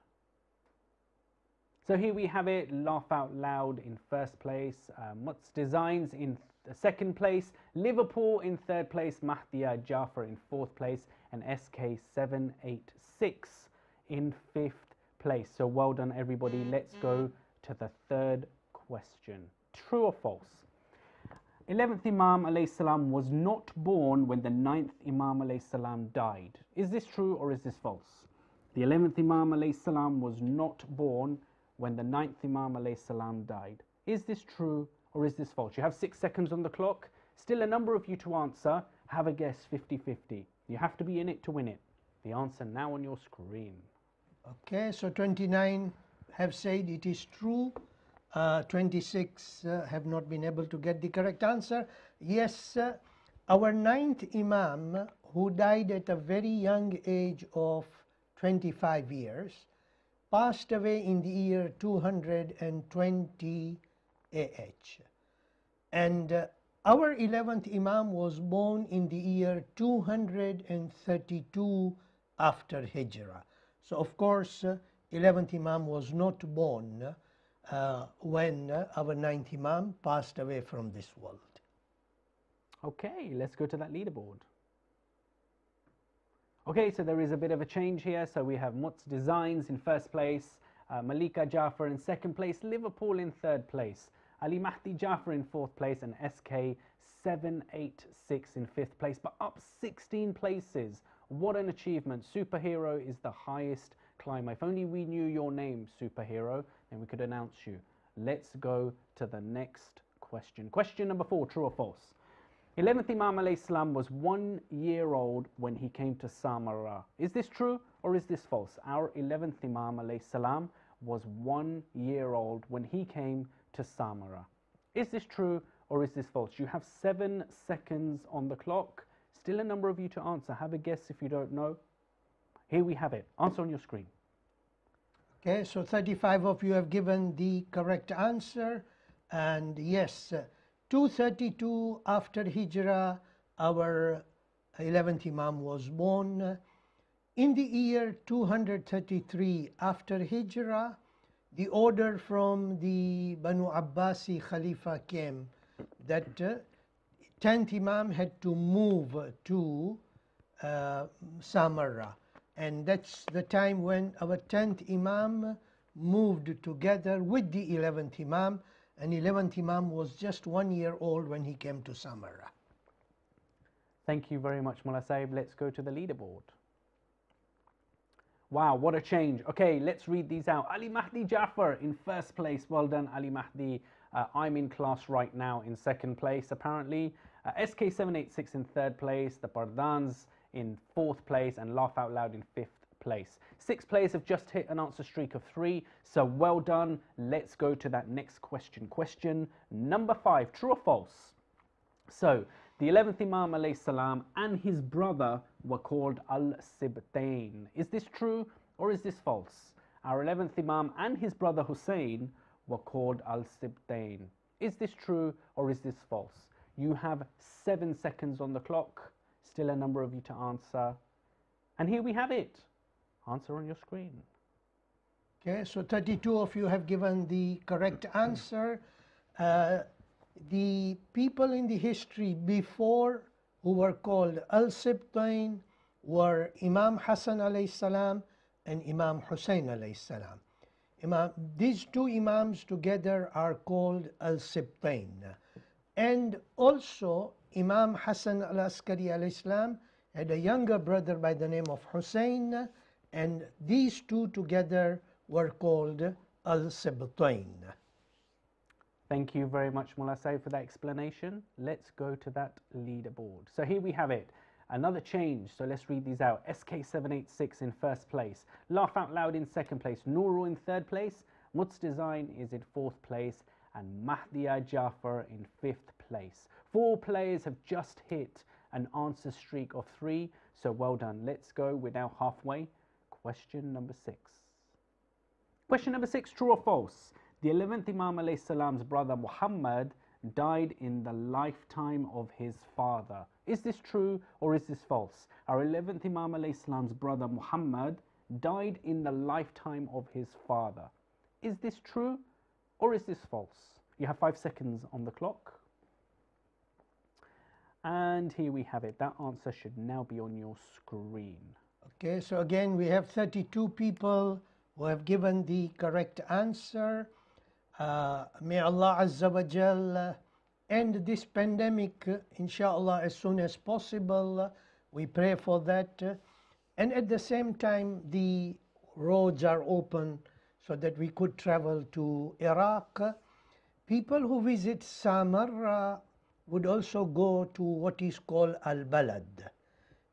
Speaker 1: So here we have it. Laugh Out Loud in first place. Muts Designs in second place. Liverpool in third place. Mahdiya Jafar in fourth place. And SK786 in fifth place. So well done, everybody. Let's go to the third question. True or false? 11th Imam alayhi salam was not born when the 9th Imam alayhi salam died. Is this true or is this false? The 11th Imam alayhi salam was not born when the 9th Imam alayhi salam died. Is this true or is this false? You have 6 seconds on the clock. Still a number of you to answer. Have a guess, 50-50. You have to be in it to win it. The answer now on your screen. Okay, so 29 have said it is true. 26 have not been able to get the correct answer. Yes, our 9th Imam, who died at a very young age of 25 years, passed away in the year 220 AH. And our 11th Imam was born in the year 232 after Hijrah. So of course, 11th Imam was not born when our 9th Imam passed away from this world. Okay, let's go to that leaderboard. Okay, so there is a bit of a change here. So we have Muts Designs in first place, Malika Jafar in second place, Liverpool in third place, Ali Mahdi Jafar in fourth place, and SK786 in fifth place, but up 16 places. What an achievement. Superhero is the highest climber. If only we knew your name, Superhero, then we could announce you. Let's go to the next question. Question number 4, true or false? 11th Imam alayhi salam was 1 year old when he came to Samarra. Is this true or is this false? Our 11th Imam alayhi salam was 1 year old when he came to Samarra. Is this true or is this false? You have 7 seconds on the clock. Still a number of you to answer. Have a guess if you don't know. Here we have it. Answer on your screen.
Speaker 2: Okay, so 35 of you have given the correct answer. And yes, 232 after Hijrah, our 11th Imam was born. In the year 233 after Hijrah, the order from the Banu Abbasi Khalifa came that 10th Imam had to move to Samarra. And that's the time when our 10th Imam moved together with the 11th Imam. And 11th Imam was just 1 year old when he came to Samarra.
Speaker 1: Thank you very much, Mullah Sahib. Let's go to the leaderboard. Wow, what a change. Okay, let's read these out. Ali Mahdi Jafar in first place. Well done, Ali Mahdi. I'm in class right now in second place, apparently. SK786 in third place. The Pardans in fourth place. And Laugh Out Loud in fifth place. 6 players have just hit an answer streak of 3. So well done. Let's go to that next question. Question number 5. True or false? So, the 11th Imam alayhi salam and his brother were called al-Sibtain. Is this true or is this false? Our 11th Imam and his brother Hussein were called al-Sibtain. Is this true or is this false? You have 7 seconds on the clock. Still a number of you to answer. And here we have it. Answer on your screen.
Speaker 2: Okay, so 32 of you have given the correct answer. The people in the history before who were called al-Sibtain were Imam Hassan alayhi salam and Imam Hussein alayhi salam. These two Imams together are called al-Sibtain. And also Imam Hassan al-Askari alayhi salam had a younger brother by the name of Hussein, and these two together were called al-Sibtain.
Speaker 1: Thank you very much, Mullah Saib, for that explanation. Let's go to that leaderboard. So here we have it. Another change. So let's read these out. SK786 in first place. Laugh Out Loud in second place. Nuru in third place. Muts Design is in fourth place. And Mahdiya Jafar in fifth place. 4 players have just hit an answer streak of 3. So well done. Let's go. We're now halfway. Question number 6. Question number 6. True or false? The 11th Imam alayhi salam's brother Mohammed died in the lifetime of his father. Is this true or is this false? Our 11th Imam alayhi salam's brother Mohammed died in the lifetime of his father. Is this true or is this false? You have 5 seconds on the clock. And here we have it. That answer should now be on your screen.
Speaker 2: Okay, so again we have 32 people who have given the correct answer. May Allah Azza wa Jal end this pandemic, inshallah, as soon as possible. We pray for that. And at the same time, the roads are open so that we could travel to Iraq. People who visit Samarra would also go to what is called Al-Balad.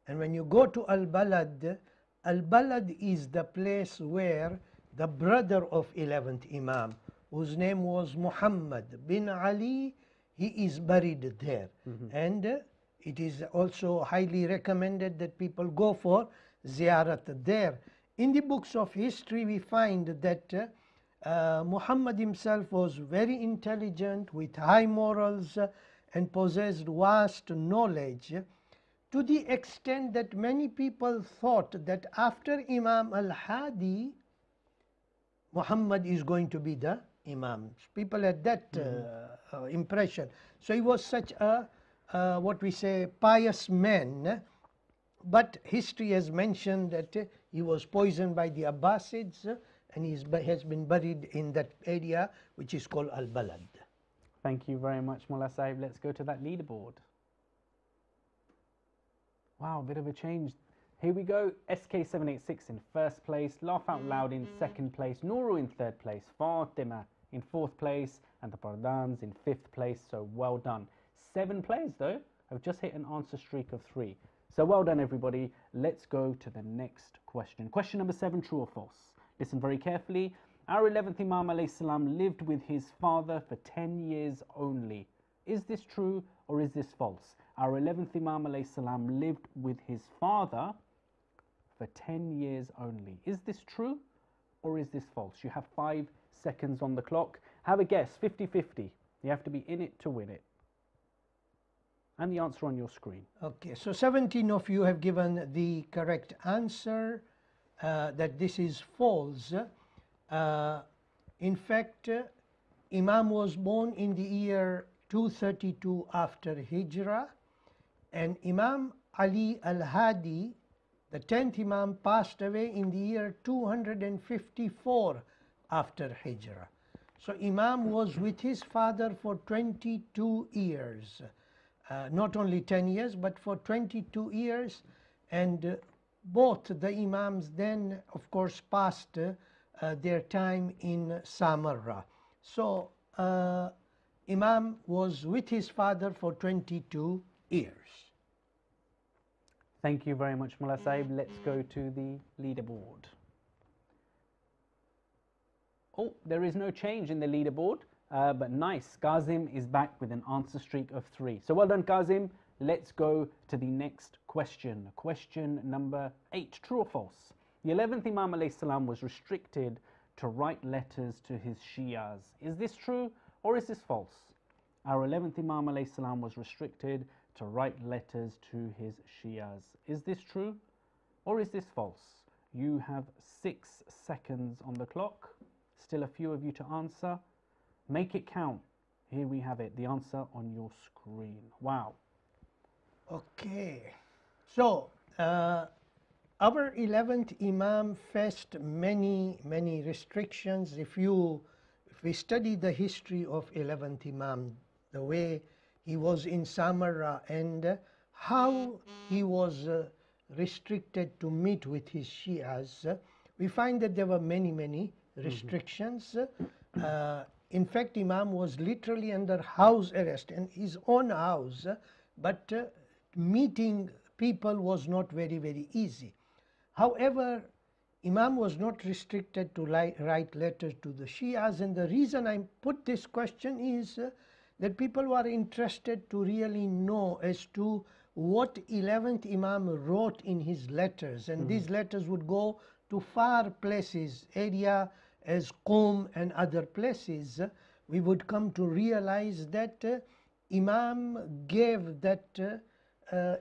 Speaker 2: And when you go to Al-Balad, Al-Balad is the place where the brother of 11th Imam, whose name was Muhammad bin Ali, he is buried there. And it is also highly recommended that people go for ziyarat there. In the books of history, we find that Muhammad himself was very intelligent, with high morals, and possessed vast knowledge, to the extent that many people thought that after Imam al-Hadi, Muhammad is going to be the Imam. People had that impression. So he was such a, what we say, pious man. But history has mentioned that he was poisoned by the Abbasids, and he has been buried in that area which is called Al-Balad.
Speaker 1: Thank you very much, Mullah Sahib. Let's go to that leaderboard. Wow, bit of a change. Here we go. SK786 in first place. Laugh Out Loud in second place. Nuru in third place. Fatima in fourth place. And the Pardans in fifth place. So well done. 7 players though have just hit an answer streak of 3. So well done, everybody. Let's go to the next question. Question number 7, true or false? Listen very carefully. Our 11th Imam alayhi salam lived with his father for 10 years only. Is this true or is this false? Our 11th Imam alayhi salam lived with his father for 10 years only. Is this true or is this false? You have 5 seconds on the clock. Have a guess, 50-50. You have to be in it to win it. And the answer on your screen.
Speaker 2: Okay, so 17 of you have given the correct answer, that this is false. In fact, Imam was born in the year 232 after Hijrah, and Imam Ali al-Hadi, the 10th Imam, passed away in the year 254 after Hijrah. So Imam was with his father for 22 years, not only 10 years, but for 22 years, and both the Imams then, of course, passed their time in Samarra. So Imam was with his father for 22 years.
Speaker 1: Thank you very much, Mullah Sahib. Let's go to the leaderboard. Oh, there is no change in the leaderboard, but nice. Kazim is back with an answer streak of 3. So well done, Kazim. Let's go to the next question. Question number 8, true or false? The 11th Imam alayhi salam was restricted to write letters to his Shias. Is this true or is this false? Our 11th Imam alayhi salam was restricted to write letters to his Shias. Is this true or is this false? You have 6 seconds on the clock. Still a few of you to answer. Make it count. Here we have it, the answer on your screen. Wow.
Speaker 2: Okay, so our 11th Imam faced many restrictions. If we study the history of 11th Imam, the way he was in Samarra and how he was restricted to meet with his Shias, we find that there were many restrictions. In fact, Imam was literally under house arrest in his own house, but meeting people was not very easy. However, Imam was not restricted to write letters to the Shias, and the reason I put this question is that people were interested to really know as to what 11th Imam wrote in his letters, and these letters would go to far places, area as Qom and other places. We would come to realize that Imam gave that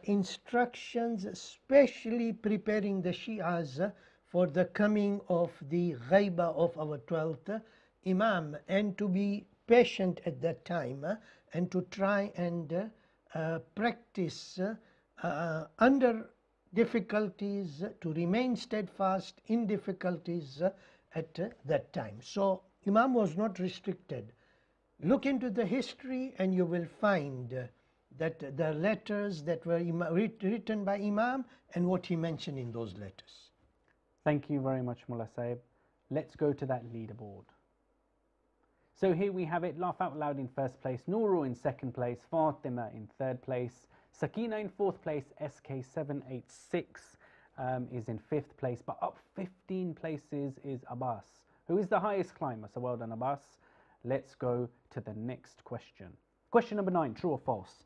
Speaker 2: instructions, especially preparing the Shias for the coming of the Ghaiba of our 12th Imam, and to be patient at that time and to try and practice under difficulties, to remain steadfast in difficulties at that time. So Imam was not restricted. Look into the history and you will find that the letters that were written by Imam and what he mentioned in those letters.
Speaker 1: Thank you very much, Mullah Sahib. Let's go to that leaderboard. So here we have it. Laugh Out Loud in first place, Nuru in second place, Fatima in third place, Sakina in fourth place, SK786 is in fifth place, but up 15 places is Abbas, who is the highest climber. So well done, Abbas. Let's go to the next question. Question number 9, true or false?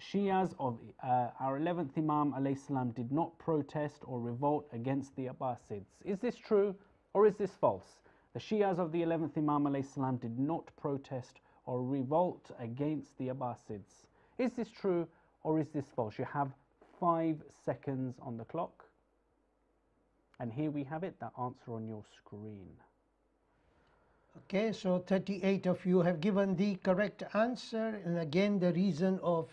Speaker 1: Shias of our 11th Imam alayhi salam did not protest or revolt against the Abbasids. Is this true or is this false? The Shias of the 11th Imam alayhi salam did not protest or revolt against the Abbasids. Is this true or is this false? You have 5 seconds on the clock. And here we have it, the answer on your screen.
Speaker 2: Okay, so 38 of you have given the correct answer, and again the reason of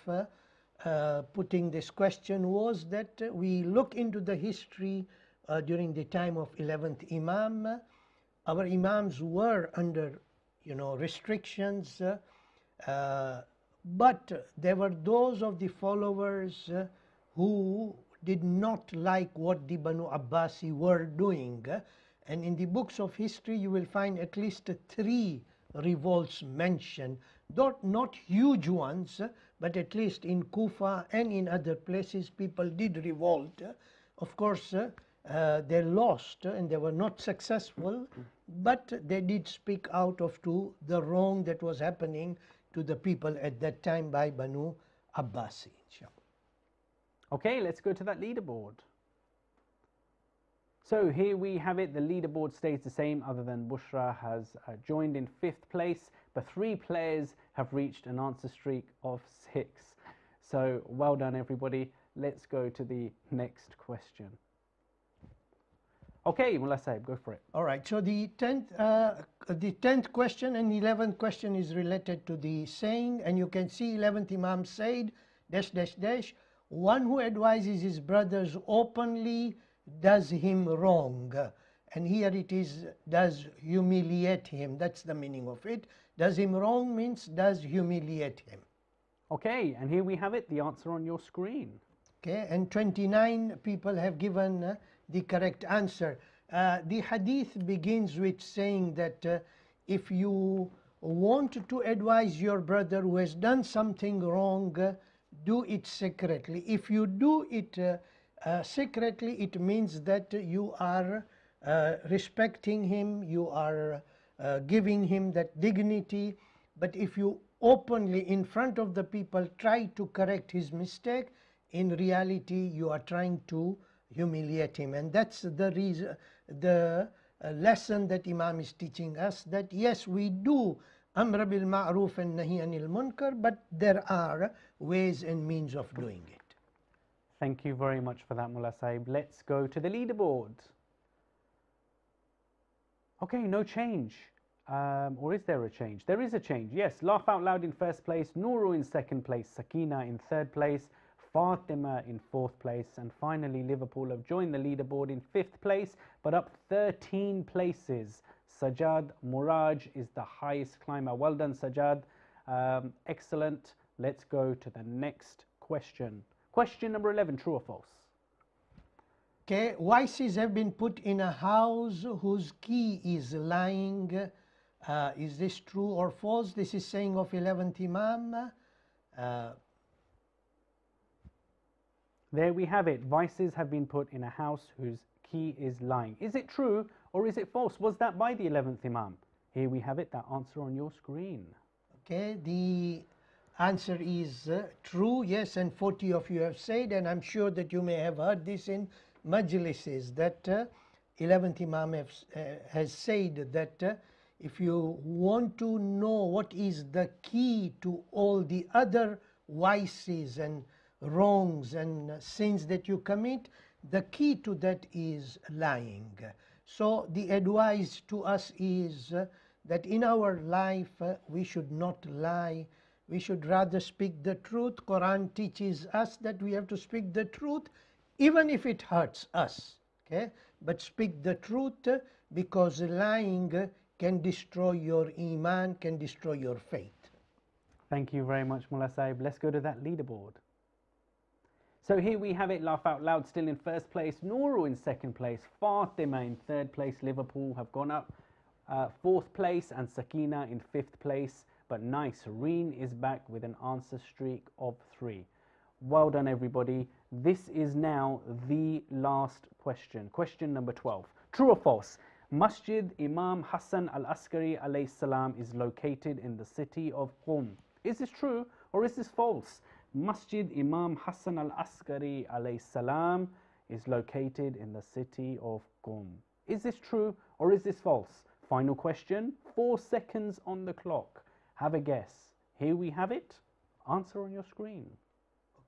Speaker 2: putting this question was that we look into the history during the time of 11th Imam. Our Imams were under, restrictions, but there were those of the followers who did not like what the Banu Abbasi were doing. And in the books of history, you will find at least 3 revolts mentioned, not huge ones, but at least in Kufa and in other places, people did revolt. Of course, they lost and they were not successful, but they did speak out of to the wrong that was happening to the people at that time by Banu Abbasi.
Speaker 1: Okay, let's go to that leaderboard. So here we have it. The leaderboard stays the same, other than Bushra has joined in 5th place, but 3 players have reached an answer streak of 6. So well done, everybody. Let's go to the next question. Okay, Mullah Sahib, go for it.
Speaker 2: All right, so the 10th question and 11th question is related to the saying, and you can see 11th Imam said, dash, dash, dash, one who advises his brothers openly does him wrong. And here it is, does humiliate him. That's the meaning of it. Does him wrong means does humiliate him.
Speaker 1: Okay, and here we have it, the answer on your screen.
Speaker 2: Okay, and 29 people have given the correct answer. The hadith begins with saying that if you want to advise your brother who has done something wrong, do it secretly. If you do it secretly, it means that you are respecting him, you are giving him that dignity. But if you openly in front of the people try to correct his mistake, in reality you are trying to humiliate him. And that's the reason, the lesson that Imam is teaching us, that yes, we do amr bil ma'ruf and nahi anil munkar, but there are ways and means of doing it.
Speaker 1: Thank you very much for that, Mullah Sahib. Let's go to the leaderboard. Okay, no change. Or is there a change? There is a change, yes. Laugh Out Loud in 1st place, Nuru in 2nd place, Sakina in 3rd place, Fatima in 4th place, and finally Liverpool have joined the leaderboard in 5th place, but up 13 places. Sajad Muraj is the highest climber. Well done, Sajad. Excellent. Let's go to the next question. Question number 11, true or false?
Speaker 2: Okay, vices have been put in a house whose key is lying. Is this true or false? This is saying of 11th Imam.
Speaker 1: There we have it. Vices have been put in a house whose key is lying. Is it true or is it false? Was that by the 11th Imam? Here we have it, that answer on your screen.
Speaker 2: Okay, the answer is true, yes, and 40 of you have said, and I'm sure that you may have heard this in majlises, that 11th Imam has said that if you want to know what is the key to all the other vices and wrongs and sins that you commit, the key to that is lying. So the advice to us is that in our life we should not lie. We should rather speak the truth. Quran teaches us that we have to speak the truth even if it hurts us. Okay? But speak the truth, because lying can destroy your iman, can destroy your faith.
Speaker 1: Thank you very much, Mullah Sahib. Let's go to that leaderboard. So here we have it, Laugh Out Loud still in 1st place, Nuru in 2nd place, Fatima in 3rd place, Liverpool have gone up 4th place, and Sakina in 5th place. But nice, Reen is back with an answer streak of 3. Well done, everybody. This is now the last question. Question number 12. True or false? Masjid Imam Hassan al-Askari alayhi salam is located in the city of Qum. Is this true or is this false? Masjid Imam Hassan al-Askari alayhi salam is located in the city of Qum. Is this true or is this false? Final question, 4 seconds on the clock. Have a guess. Here we have it. Answer on your screen.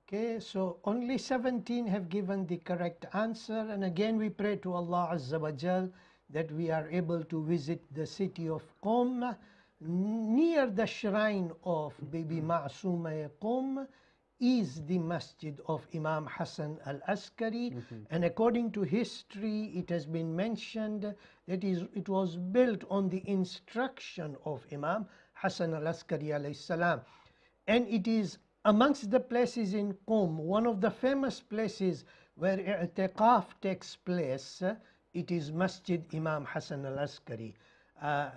Speaker 2: Okay, so only 17 have given the correct answer, and again we pray to Allah Azza wa Jal that we are able to visit the city of Qum. Near the shrine of Bibi Ma'sooma Qum is the masjid of Imam Hassan al-Askari, and according to history it has been mentioned that it was built on the instruction of Imam Hassan al-Askari alayhi salam, and it is amongst the places in Qum, one of the famous places where i'tiqaf takes place. It is Masjid Imam Hassan al-Askari.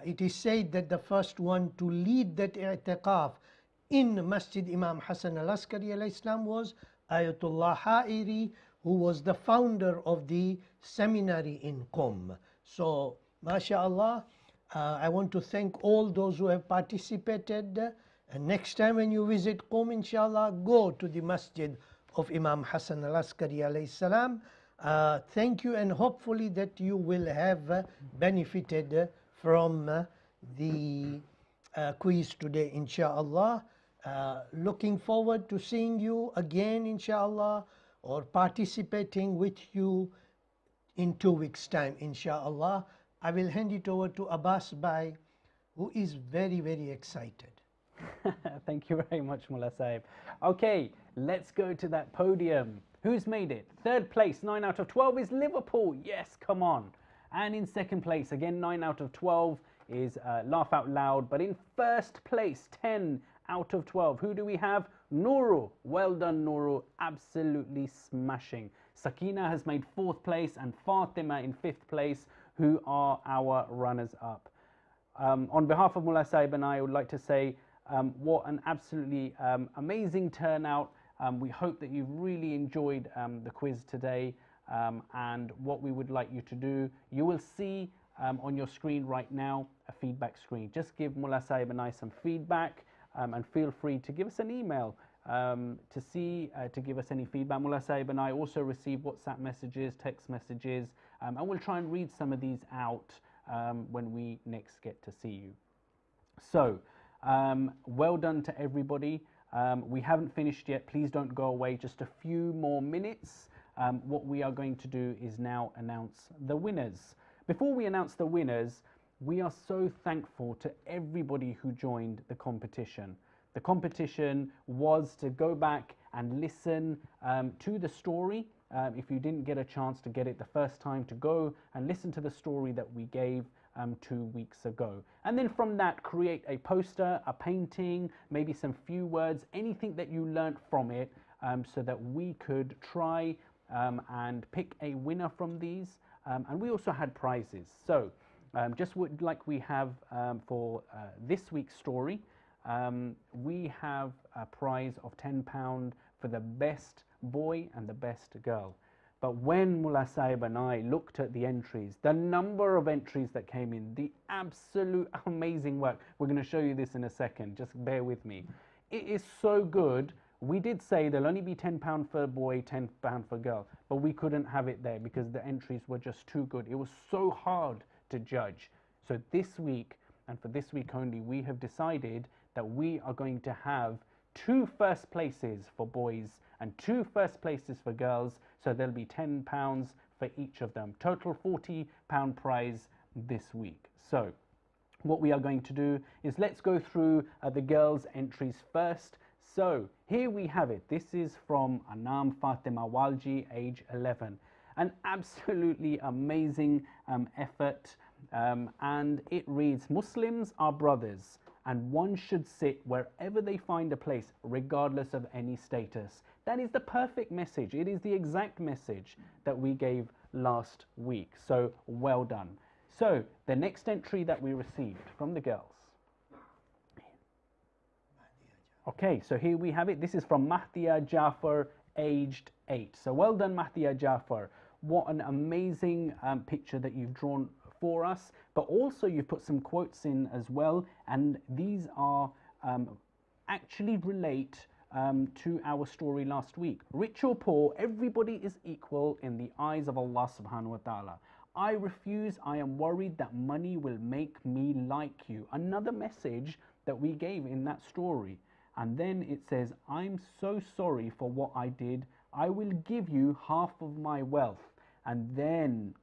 Speaker 2: It is said that the first one to lead that i'tiqaf in Masjid Imam Hassan al-Askari alayhi salam was Ayatollah Ha'iri, who was the founder of the seminary in Qom. So, mashallah, I want to thank all those who have participated. And next time when you visit Qom, inshallah, go to the Masjid of Imam Hassan al-Askari alayhi salam. Thank you, and hopefully that you will have benefited from the quiz today, inshallah. Looking forward to seeing you again, inshallah, or participating with you in 2 weeks' time, inshallah. I will hand it over to Abbas Bhai, who is very, very excited.
Speaker 1: Thank you very much, Mullah Sahib. Okay, let's go to that podium. Who's made it? Third place, 9 out of 12 is Liverpool. Yes, come on. And in second place, again, 9 out of 12 is Laugh Out Loud. But in first place, 10 out of 12. Who do we have? Nuru. Well done, Nuru. Absolutely smashing. Sakina has made fourth place and Fatima in fifth place, who are our runners-up. On behalf of Mullah Sahib and I would like to say what an absolutely amazing turnout. We hope that you've really enjoyed the quiz today, and what we would like you to do, you will see on your screen right now a feedback screen. Just give Mullah Sahib and I some feedback, and feel free to give us an email to give us any feedback. Mullah Sahib and I also receive WhatsApp messages, text messages, and we'll try and read some of these out when we next get to see you. So, well done to everybody. We haven't finished yet. Please don't go away. Just a few more minutes. What we are going to do is now announce the winners. Before we announce the winners, we are so thankful to everybody who joined the competition. The competition was to go back and listen to the story. If you didn't get a chance to get it the first time, to go and listen to the story that we gave 2 weeks ago. And then from that, create a poster, a painting, maybe some few words, anything that you learned from it, so that we could try and pick a winner from these. And we also had prizes. So just like we have for this week's story, we have a prize of £10 for the best boy and the best girl. But when Mullah Sahib and I looked at the entries, the number of entries that came in, the absolute amazing work, we're going to show you this in a second, just bear with me. It is so good. We did say there'll only be £10 for boy, £10 for girl, but we couldn't have it there because the entries were just too good. It was so hard to judge. So this week, and for this week only, we have decided that we are going to have 2 first places for boys and 2 first places for girls. So there'll be £10 for each of them. Total £40 prize this week. So what we are going to do is let's go through the girls' entries first. So here we have it. This is from Anam Fatima Walji, age 11. An absolutely amazing effort. And it reads, Muslims are brothers, and one should sit wherever they find a place, regardless of any status. That is the perfect message. It is the exact message that we gave last week. So well done. So the next entry that we received from the girls. Okay, so here we have it. This is from Mahdia Jafar, aged 8. So well done, Mahdia Jafar. What an amazing picture that you've drawn for us, but also you've put some quotes in as well, and these are actually relate to our story last week. Rich or poor, everybody is equal in the eyes of Allah subhanahu wa ta'ala. I refuse, I am worried that money will make me like you. Another message that we gave in that story. And then it says, I'm so sorry for what I did. I will give you half of my wealth. And then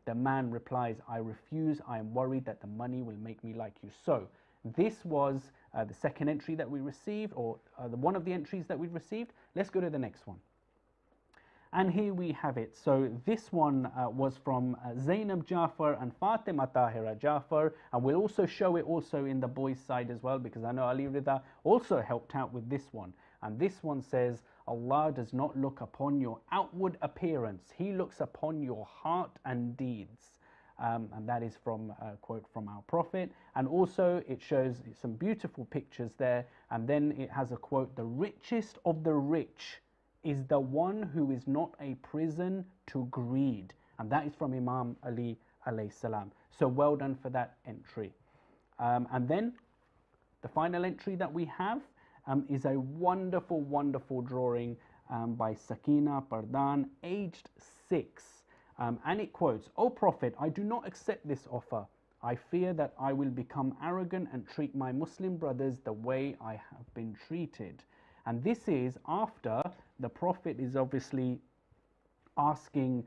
Speaker 1: the man replies, I refuse. I am worried that the money will make me like you. So this was the second entry that we received, or one of the entries that we've received. Let's go to the next one. And here we have it. So this one was from Zainab Jafar and Fatima Tahira Jafar, and we'll also show it also in the boys' side as well, because I know Ali Rida also helped out with this one. And this one says, Allah does not look upon your outward appearance. He looks upon your heart and deeds. and that is from a quote from our Prophet. And also it shows some beautiful pictures there, and then it has a quote, "The richest of the rich is the one who is not a prison to greed," and that is from Imam Ali alayhi salam. So well done for that entry. And then the final entry that we have is a wonderful, wonderful drawing by Sakina Pardan, aged 6. And it quotes, "O Prophet, I do not accept this offer. I fear that I will become arrogant and treat my Muslim brothers the way I have been treated." And this is after the Prophet is obviously asking,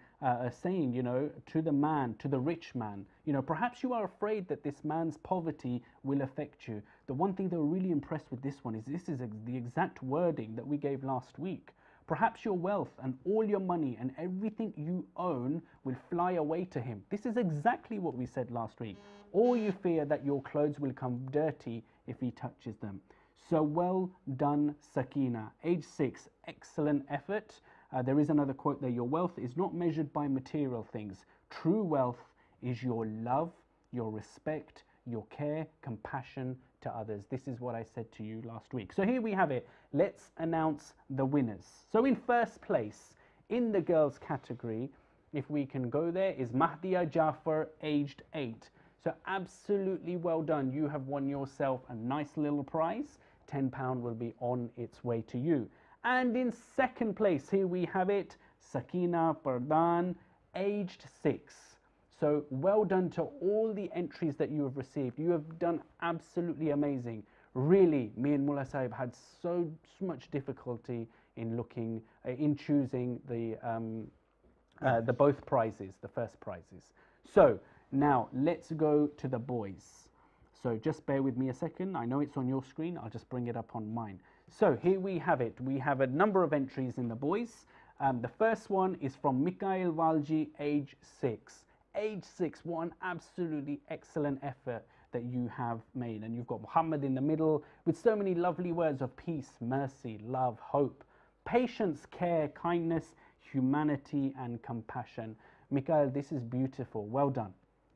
Speaker 1: saying, you know, to the man, to the rich man, you know, perhaps you are afraid that this man's poverty will affect you. The one thing they were really impressed with this one is this is the exact wording that we gave last week. Perhaps your wealth and all your money and everything you own will fly away to him. This is exactly what we said last week. Or you fear that your clothes will come dirty if he touches them. So well done, Sakina. Age 6, excellent effort. There is another quote there, "Your wealth is not measured by material things. True wealth is your love, your respect, your care, compassion to others." This is what I said to you last week. So here we have it. Let's announce the winners. So in first place, in the girls category, if we can go there, is Mahdia Jafar, aged 8. So absolutely well done. You have won yourself a nice little prize. £10 will be on its way to you. And in second place, here we have it, Sakina Pardan, aged 6. So well done to all the entries that you have received. You have done absolutely amazing. Really, me and Mullah Sahib had so much difficulty in looking, in choosing the both prizes, the first prizes. So now let's go to the boys. So just bear with me a second. I know it's on your screen. I'll just bring it up on mine. So here we have it. We have a number of entries in the boys. The first one is from Mikhail Valji, age 6. Age 6, what an absolutely excellent effort that you have made. And you've got Mohammed in the middle with so many lovely words of peace, mercy, love, hope, patience, care, kindness, humanity, and compassion. Mikhail, this is beautiful. Well done.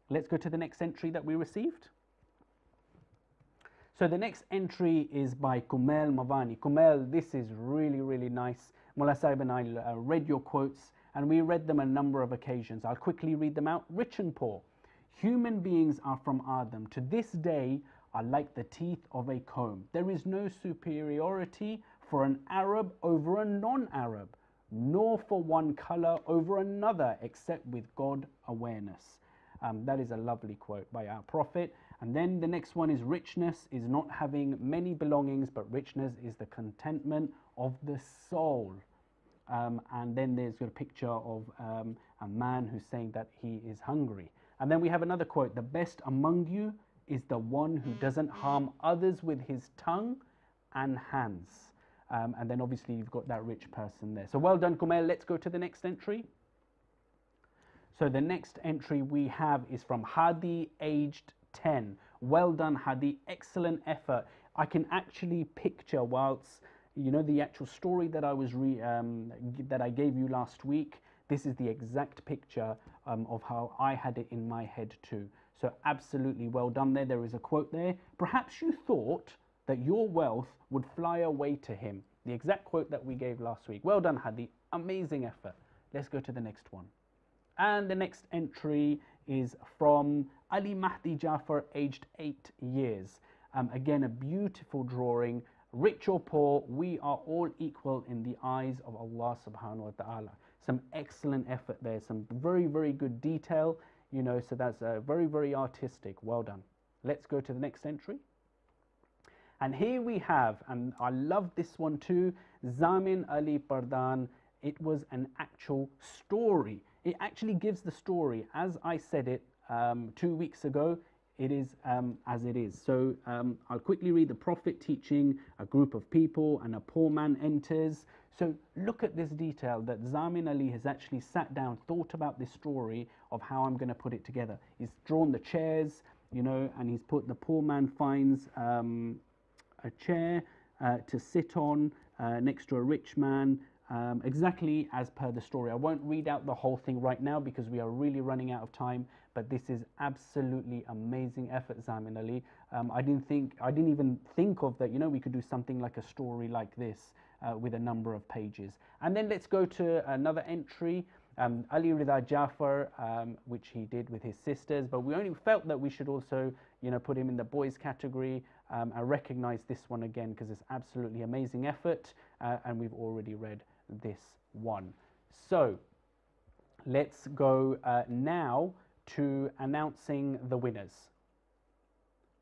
Speaker 1: Let's go to the next entry that we received. So the next entry is by Kumail Mavani. Kumail, this is really, really nice. Mullah Sahib and I read your quotes, and we read them a number of occasions. I'll quickly read them out. Rich and poor. Human beings are from Adam. To this day are like the teeth of a comb. There is no superiority for an Arab over a non-Arab, nor for one color over another, except with God awareness. That is a lovely quote by our Prophet. And then the next one is, richness is not having many belongings, but richness is the contentment of the soul. And then there's a picture of a man who's saying that he is hungry. And then we have another quote, "The best among you is the one who doesn't harm others with his tongue and hands." And then obviously you've got that rich person there. So well done, Kumail. Let's go to the next entry. So the next entry we have is from Hadi, aged 10. Well done, Hadi. Excellent effort. I can actually picture, whilst you know the actual story that I was that I gave you last week, this is the exact picture of how I had it in my head too. So absolutely well done there. There is a quote there. "Perhaps you thought that your wealth would fly away to him." The exact quote that we gave last week. Well done, Hadi. Amazing effort. Let's go to the next one. And the next entry is from Ali Mahdi Jafar, aged 8 years. Again, a beautiful drawing. Rich or poor, we are all equal in the eyes of Allah subhanahu wa ta'ala. Some excellent effort there, some very, very good detail, you know, so that's very, very artistic. Well done. Let's go to the next entry. And here we have, and I love this one too, Zamin Ali Pardan. It was an actual story. It actually gives the story as I said it 2 weeks ago. It is as it is. So I'll quickly read. The Prophet teaching a group of people, and a poor man enters. So look at this detail that Zamin Ali has actually sat down, thought about this story of how I'm going to put it together. He's drawn the chairs, you know, and he's put the poor man finds a chair to sit on next to a rich man. Exactly as per the story. I won't read out the whole thing right now because we are really running out of time, but this is absolutely amazing effort, Zamin Ali. I didn't even think of that, we could do something like a story like this with a number of pages. And then let's go to another entry, Ali Rida Jafar, which he did with his sisters, but we only felt that we should also, put him in the boys category and recognize this one again because it's absolutely amazing effort, and we've already read this one. So let's go now to announcing the winners.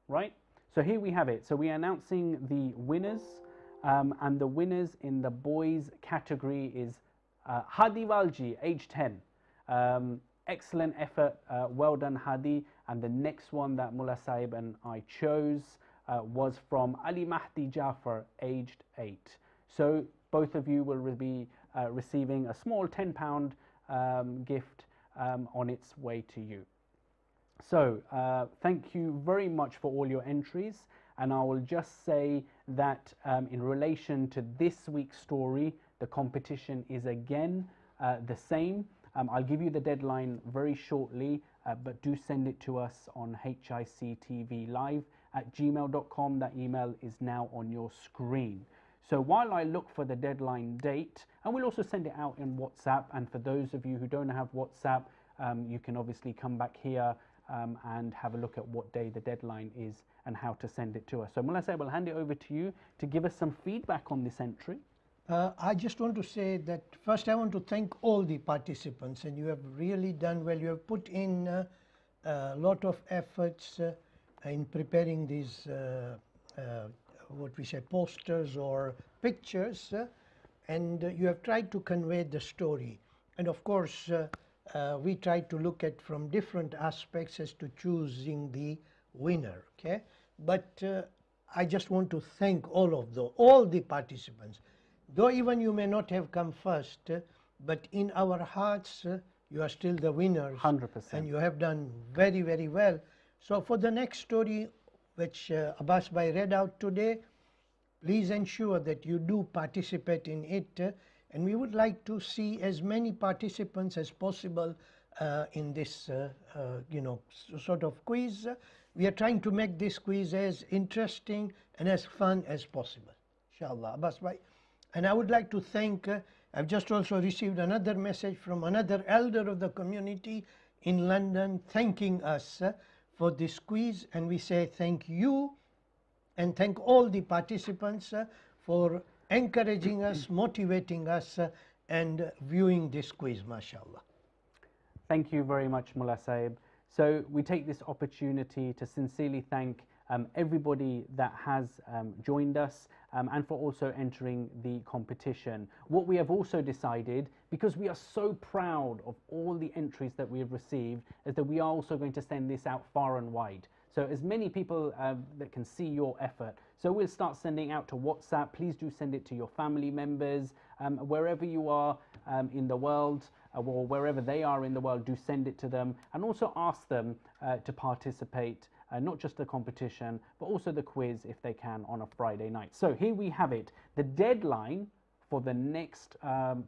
Speaker 1: Right? So here we have it. So we're announcing the winners, and the winners in the boys category is Hadi Walji, age 10. Excellent effort, well done Hadi. And the next one that Mullah Sahib and I chose was from Ali Mahdi Jafar, aged 8. So both of you will be receiving a small £10 gift on its way to you. So thank you very much for all your entries, and I will just say that in relation to this week's story, the competition is again the same. I'll give you the deadline very shortly, but do send it to us on HICTVlive@gmail.com. That email is now on your screen. So while I look for the deadline date, and we'll also send it out in WhatsApp, and for those of you who don't have WhatsApp, you can obviously come back here and have a look at what day the deadline is and how to send it to us. So Mullah Sahib, I'll hand it over to you to give us some feedback on this entry.
Speaker 2: I just want to say that first I want to thank all the participants, and you have really done well. You have put in a lot of efforts in preparing these what we say posters or pictures, and you have tried to convey the story. And of course we tried to look at from different aspects as to choosing the winner. Okay, but I just want to thank all the participants. Though even you may not have come first, but in our hearts you are still the winners.
Speaker 1: 100%.
Speaker 2: And you have done very, very well. So for the next story which Abbas Bhai read out today, please ensure that you do participate in it, and we would like to see as many participants as possible in this sort of quiz. We are trying to make this quiz as interesting and as fun as possible, inshallah. Abbas Bhai. And I would like to thank, I've just also received another message from another elder of the community in London thanking us for this quiz, and we say thank you and thank all the participants for encouraging us, motivating us and viewing this quiz, mashallah.
Speaker 1: Thank you very much, Mullah Sahib. So we take this opportunity to sincerely thank everybody that has joined us and for also entering the competition. What we have also decided, because we are so proud of all the entries that we have received, is that we are also going to send this out far and wide. So as many people that can see your effort. So we'll start sending out to WhatsApp. Please do send it to your family members, wherever you are in the world, or wherever they are in the world, do send it to them, and also ask them to participate, not just the competition, but also the quiz if they can on a Friday night. So here we have it. The deadline for the next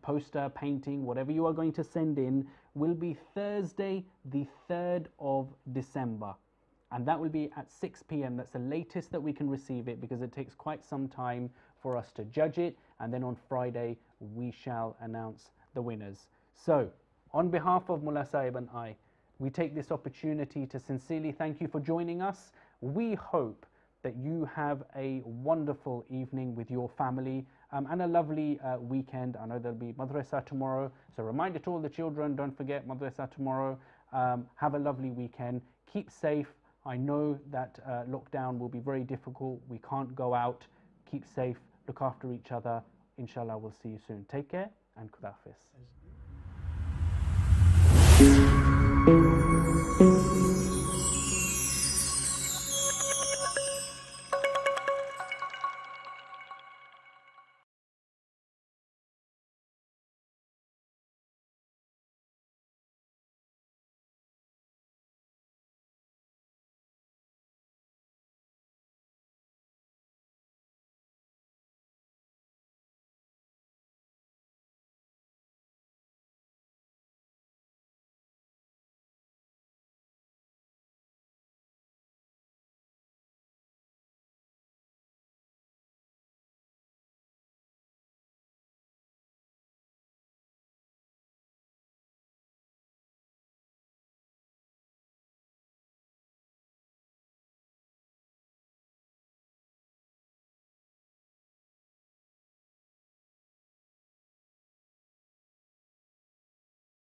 Speaker 1: poster, painting, whatever you are going to send in, will be Thursday, the 3rd of December. And that will be at 6 p.m. That's the latest that we can receive it, because it takes quite some time for us to judge it. And then on Friday, we shall announce the winners. So, on behalf of Mullah Sahib and I, we take this opportunity to sincerely thank you for joining us. We hope that you have a wonderful evening with your family and a lovely weekend. I know there'll be madrasa tomorrow, so reminder to all the children, don't forget madrasa tomorrow. Have a lovely weekend. Keep safe. I know that lockdown will be very difficult. We can't go out. Keep safe. Look after each other. Inshallah, we'll see you soon. Take care and Khuda Hafiz.